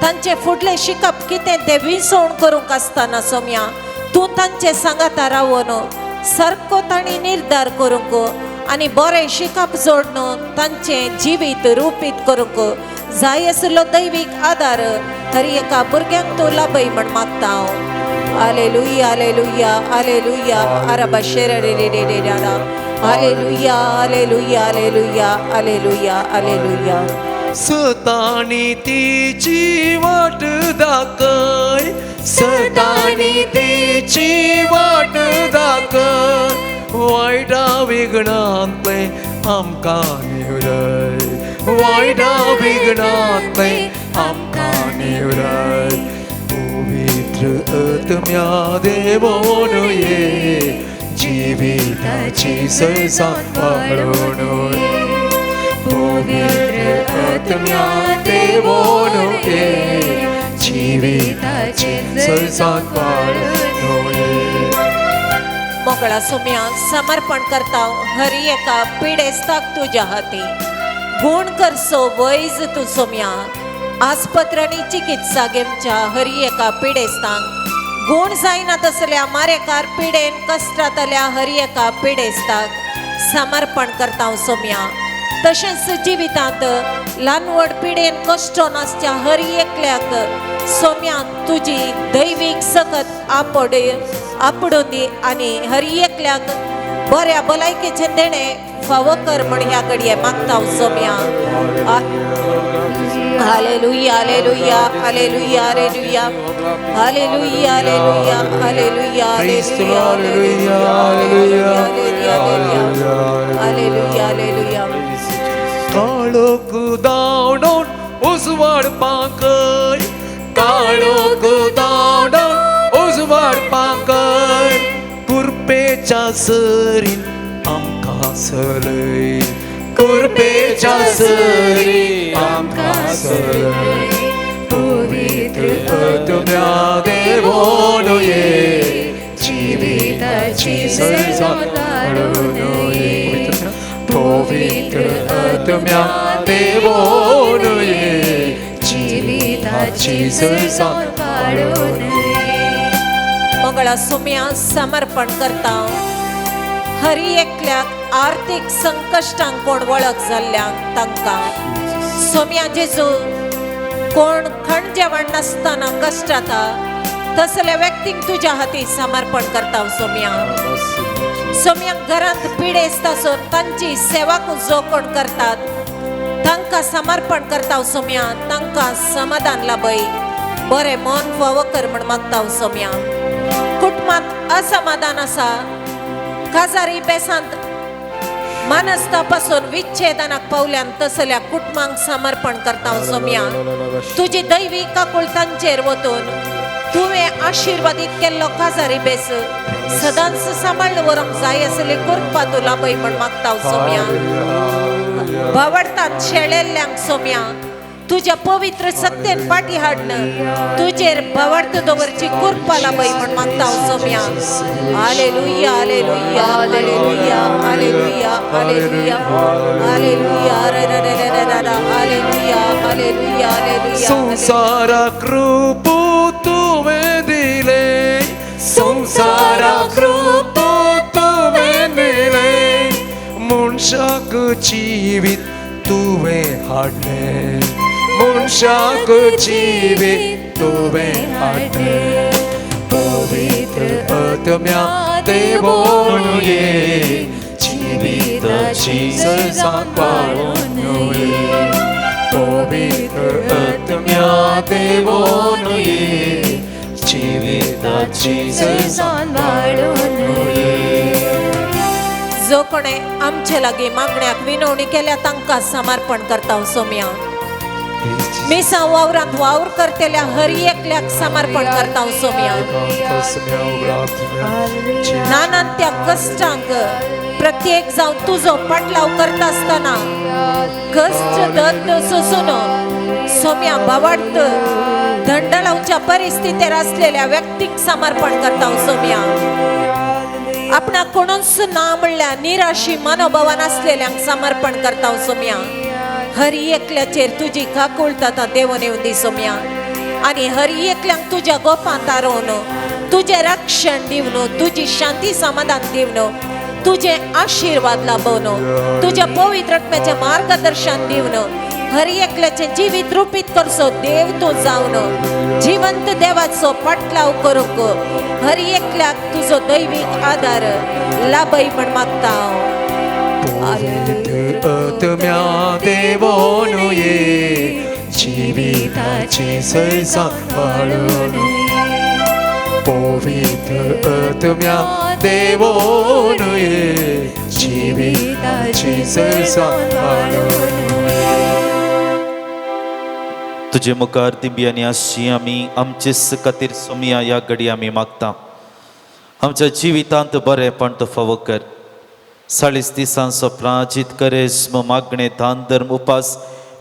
तांचे फुडले शिकप कितें तें विसवण करूंक आसतना सोम्या तूं तांचे सांगाता रावन सारको तांणी निर्धार करूंक आनी बरें शिकप जोडून तांचें जिवीत रुपीत करूंक जाय आसलो दैवीक आदार हर एका भुरग्यांक तूं लाभय म्हण मागता हांव. हालेलुया हालेलुया हालेलुया आरबा शेरे रे रे रे रे रा हालेलुया हालेलुया हालेलुया हालेलुया हालेलुया. सतानी तिची वाट दाखय सतानी तिची वाट दाखय. वायटा विघ्नांतले आमकां निवराय वायटा विघ्नांतले आमकां निवराय. पवित्र आत्म्या देवोनो ये जिविताची सरसान वाळोन ये. पवित्र आत्म्या देवोनो ये जिविताची सरसान वाळोन ये. मोकळा सोम्या समर्पण करता हर एका पिडेस्ताक तुज्या हाती गुण करसो वैज तूं सोम्या आस्पत्रांनी चिकित्सा घेवच्या हर एका पिडेस्तांक गुण जायना तसल्या मारेकार पिडेन कश्टातल्या हर एका पिडेस्ताक समर्पण करता सोम्या तशेंच जिवितांत ल्हानवड पिडेन कश्ट नासच्या हर एकल्याक सोम्या तुजी दैवीक सकत आपडून दी आनी हर एकल्याक बऱ्या भलायकेचे देणे फावो कर म्हण ह्या घडये मागता हांव सोम्या. Hallelujah hallelujah hallelujah hallelujah hallelujah hallelujah hallelujah hallelujah hallelujah hallelujah. काळोख दावडोन उजवाड पाकय, काळोख दावडोन उजवाड पाकय, कुरपेच्या सरीन आमकां सलय, कुरपेच्या सरीन आमकां सलय. पवित्र आत्म्या देवोन ये, जिविताची सळसाण वाडून ये. पवित्र आत्म्या देवोन ये, जिविताची सळसाण वाडून ये. मंगळा सोम्या समर्पण करता हर एकल्याक आर्थिक संकश्टांक कोण वळख जाल्ल्यांक तांकां सोम्या जेजू कोण खण जेवण नासतना कश्टाता तसल्या व्यक्तीक तुज्या हाती समर्पण करता सोम्या. सोम्याक घरांत पिडेस्त आसून तांची सेवा जो कोण करतात तांकां समर्पण करता सोम्या. तांकां समाधान लाभय, बरें मन फावो कर म्हण मागता सोम्या. कुटुंबांत असमाधान आसा, काजारी बेसांत मानसता पासून विच्छेदनाक पावल्यान तसल्या कुटुंबांक समर्पण करता सोम्या. तुजी दैवी काकुळतांचेर वतून तुवें आशिर्वादीत केल्लो काजारी बेस सदांच सांबाळून व्हरूंक जाय आसली कृपा तूं लाभय म्हण मागता सोम्या. भावडतात शेळेल्ल्यांक सोम्या तुझ्या पवित्र सत्तेन पाठी हाडन तुझेर भावार्थ दवरची कृपा लाभय म्हण मागता सोम्या. Hallelujah hallelujah hallelujah hallelujah hallelujah hallelujah hallelujah hallelujah हालेलुया. संसाराक रूप तुवें दिले, संसाराक रूप तुवें दिले, मनशाक जिवीत तुवें हाडलें, मनशाक जिवीत तुवें हाडलें. पवित्र आत्म्या देवोन ये, जिविताची सळसाण वाडून ये. पवित्र आत्म्या देवोन ये, जिविताची सळसाण वाडून ये. जो कोणे आमचे लागीं मागण्याक विनवणी केल्या तांकां समर्पण करता सोम्या. मिसा वावरांत वावर करतेल्या हर एकल्याक समर्पण करता सोम्या. नानान त्या कश्टांक प्रत्येक जावन तुजो पाटलाव करता आसतना कश्ट दर्द सोसून सोम्या भावार्थ दंड लावच्या परिस्थितीर असलेल्या व्यक्तीक समर्पण करता सोम्या. आपणाक कोणूच ना म्हणल्यार निराशी मनोभावान असलेल्यांक समर्पण करता सोम्या. हर एकल्याचेर तुजी काकुळता देवून येवन दी सोम्या. आनी हर एकल्यांक तुज्या गोपांत आरोवन तुजें रक्षण दिवन तुजी शांती समाधान दिवन तुझे आशीर्वाद लाभवन तुझ्या पवित्र आत्म्याचे मार्गदर्शन दिवन हर एकल्याचे जीवित रूपीत करसो देव तूं जावन जिवंत देवाचो पाटलाव करूंक हर एकल्याक तुजो दैवीक आदार लाभय म्हण मागता आत्म्या देवोन ये, जिविताची सळसाण वाडून ये. पवित्र आत्म्या देवोन ये, जिविताची सळसाण वाडून ये. तुझे मुखार दिव्य आनी आशी आमी आमचे खातीर सोम्या ह्या घडी आमी मागता. आमच्या जिवितांत बरेपण तो फावो कर. 40 दिसांचो प्राचित करेस्म मागणे दान धर्म उपास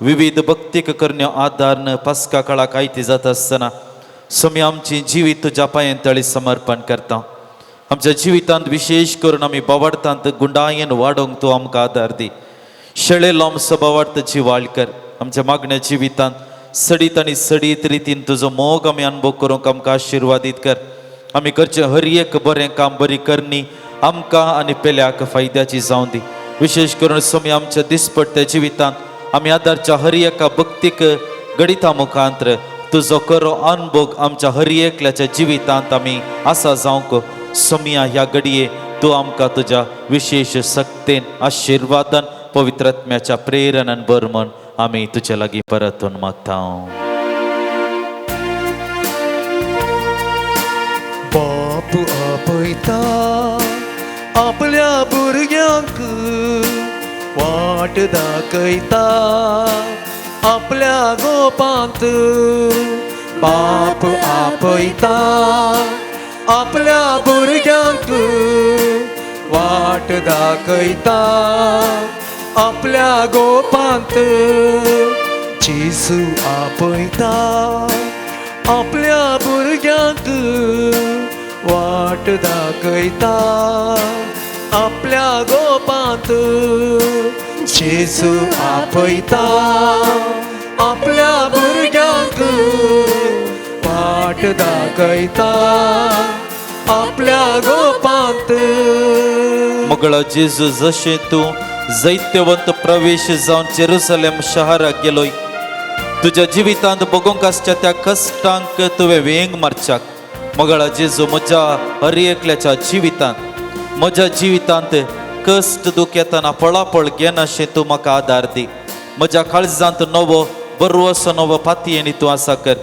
विविध भक्तीक करण्यो आदारन पास्का काळाक आयती जाता आसतना सोम्या आमची जिवीत तुज्या पांयां तळी समर्पण करता. आमच्या जिवितांत विशेष करून आमी बावडतांत गुंडायेन वाडोवंक तूं आमकां आदार दी. शेळेलो आमचो बावडत जिवाळ कर. आमच्या मागण्या जिवितांत सडीत आनी सडीत रितीन तुजो मोग आमी अनुभव करूंक आमकां आशिर्वादीत कर. आमी करचें हर एक बरें काम बरी करणी आमकां आनी पेल्याक फायद्याची जावं दी. विशेष करून सोमी आमच्या दिसपट्ट्या जिवितांत आमी आदारच्या हर एका भक्तीक गडिता मुखांतर तुजो करो अनुभव आमच्या हर एकल्याच्या जिवितांत आमी आसा जावंक सोमिया ह्या घडये तूं आमकां तुज्या विशेष सक्तेन आशिर्वादान पवित्रात्म्याच्या प्रेरणान बरमन आमी तुजे लागीं परतून मागता. बाप आपयता आपल्या भुरग्यांक वाट दाखयता आपल्या गोपांत. बाप आपयता आपल्या भुरग्यांक वाट दाखयता आपल्या गोपांत. जेजू आपयता आपल्या भुरग्यांक वाट दाखयता आपल्या गोपांत. जेजू आपयता आपल्या भुरग्यांक वाट दाखयता आपल्या गोपांत. मुगळा जेजू जशें तूं जैत्यवंत प्रवेश जावन जेरुसलेम शहराक गेलोय, तुज्या जिवितांत बगोंक आसच्या त्या कश्टांक तुवें वेंग मारच्याक. मगळा जेजू म्हज्या हर एकल्याच्या जिवितांत म्हज्या जिवितांत कश्ट दूख येताना पळापळ घेनाशें तूं म्हाका आदार दी. म्हज्या काळजांत नवो बरो असो नवो पातयेनी तूं आसा कर.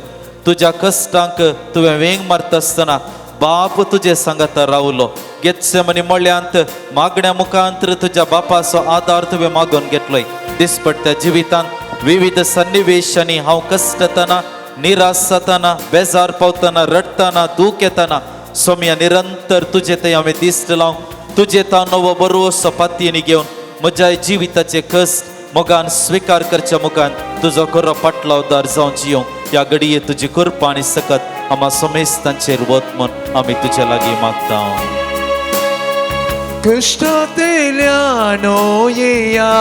तुज्या कश्टांक तुवें वेंग मारता आसतना बाप तुजे सांगाता रावलो. गेत्सेमनी मळ्यांत मागण्या मुखांतर तुज्या बापाचो आदार तुवें मागून घेतलोय. दिसपट्ट्या जिवितांत विविध सन्निवेशांनी हांव कश्टताना, निराश जाताना, बेजार पावतना, रडताना, दूख येताना सोम्या निरंतर तुजे थंय हांवें दिश्ट लावंक तुजे ता नवो बरो असो पातयेनी घेवन म्हज्या जिविताचे कश्ट मोगान स्विकार करच्या मुखान तुजो खरो पाटलावदार जावन जियोंक ह्या घडये तुजी कृपा आनी सकत आम्हा समेस्तांचेर वत म्हूण आमी तुजे लागीं मागता. कष्टांतल्यान येया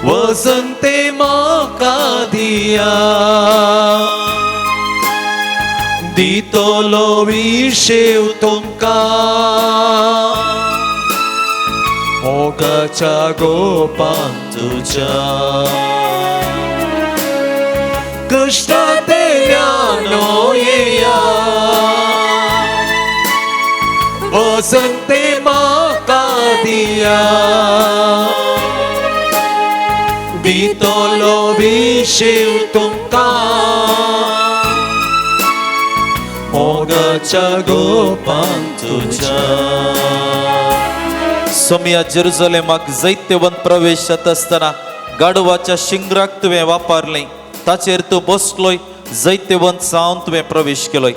वसंते म्हाका दिया. दितलो विशेव तुमकां मोगाच्या गोपान तुज्या. कष्टांतल्यान येया वसंते म्हाका दिया. दितलो विशेव तुमकां मोगाच्या गोपान तुज्या. सोम्या जेरुसलेमाक जैत्यवंत प्रवेश जाता आसतना गाडवाच्या शिंगराक तुवें वापरलें, ताचेर तूं बसलोय, जैत्यवंत जावन तुवें प्रवेश केलोय.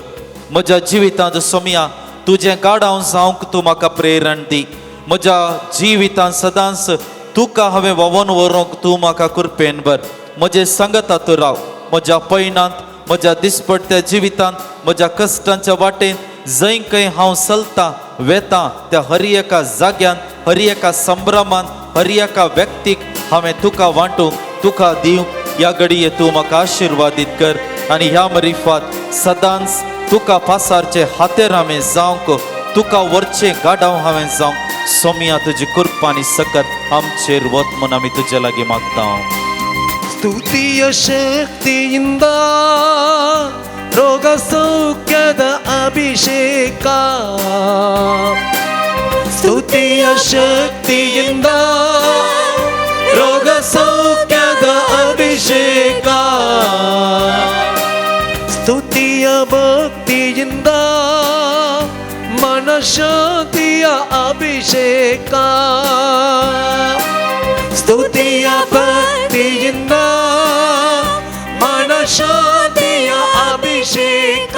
म्हज्या जिवितांत सोम्या तुजें गाडाव जावंक तूं म्हाका प्रेरण दी. म्हज्या जिवितांत सदांच तुका हांवें व्हांवोन व्हरूंक तूं म्हाका कृपेन भर. म्हजे सांगता तूं राव. म्हज्या पैनांत, म्हज्या दिसपट्ट्या जिवितांत, म्हज्या कश्टांच्या वाटेन जंय खंय हांव चलतां वेतां त्या हर एका जाग्यान, हर एका संभ्रमान, हर एका व्यक्तीक हांवें तुका वांटूंक, तुका दिवंक ह्या घडये तूं म्हाका आशिर्वादीत कर. आनी ह्या मरिफात सदांच तुका पासारचे हातेर हांवें जावंक, तुका वरचें गाडाव हांवें जावंक सोम्या तुजी कृपा आनी सकत आमचेर वत म्हूण आमी तुजे लागीं मागता. ಸ್ತುತಿಯ ಶಕ್ತಿಯಿಂದ ರೋಗ ಸೌಖ್ಯದ ಅಭಿಷೇಕ. ಸ್ತುತಿಯ ಶಕ್ತಿಯಿಂದ ರೋಗ ಸೌಖ್ಯದ ಅಭಿಷೇಕ. ಸ್ತುತಿಯ ಭಕ್ತಿಯಿಂದ ಮನಶಾಂತಿಯ ಅಭಿಷೇಕ. ಸ್ತುತಿಯ ಭಕ್ತಿಯಿಂದ ಮನಶಾಂತಿಯ ಅಭಿಷೇಕ.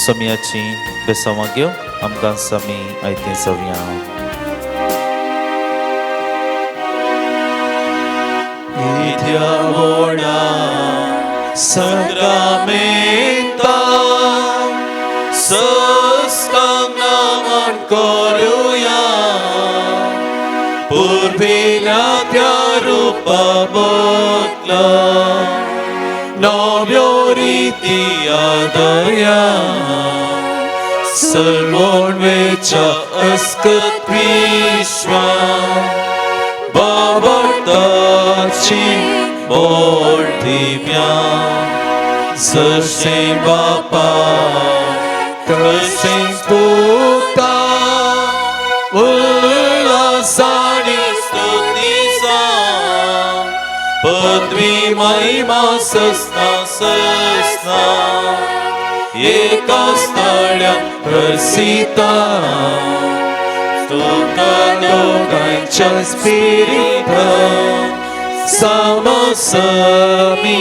सोम्याची बेसांवां घेवन आमकां समी आयतें सवया. Idiavona sacramenta sostanaman koruya purvinatya rupa botla novioriti adaya सर्वोन्वेच्या अस्कत विश्वा बाबताची बोल दिव्या जसे बापा कसे पुता उल्हासाने स्तुतीचा पदवी महिमा ससना ससना एका स्थळ्यात प्रसिद्धा तुका दोघांच्या स्पिरिट समसमी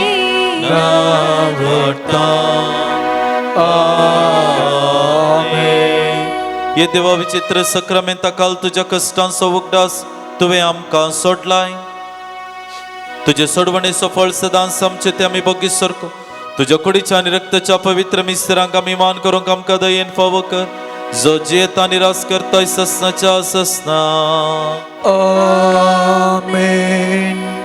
नावता आमेन. ये देवा विचित्र सक्रामेंता काल तुझ्या कष्टांचो उगडास तुवें आमकां सोडलाय. तुझे सोडवणेचो फळ सदांच आमचे ते आमी बोगी सरको. तुझ्या कुडीच्या आनी रक्ताच्या पवित्र मिस्त्रांक आमी मान करूंक आमकां दयेन फावो कर. जो जियेता निराश करताय ससनाच्या ससना. आमेन.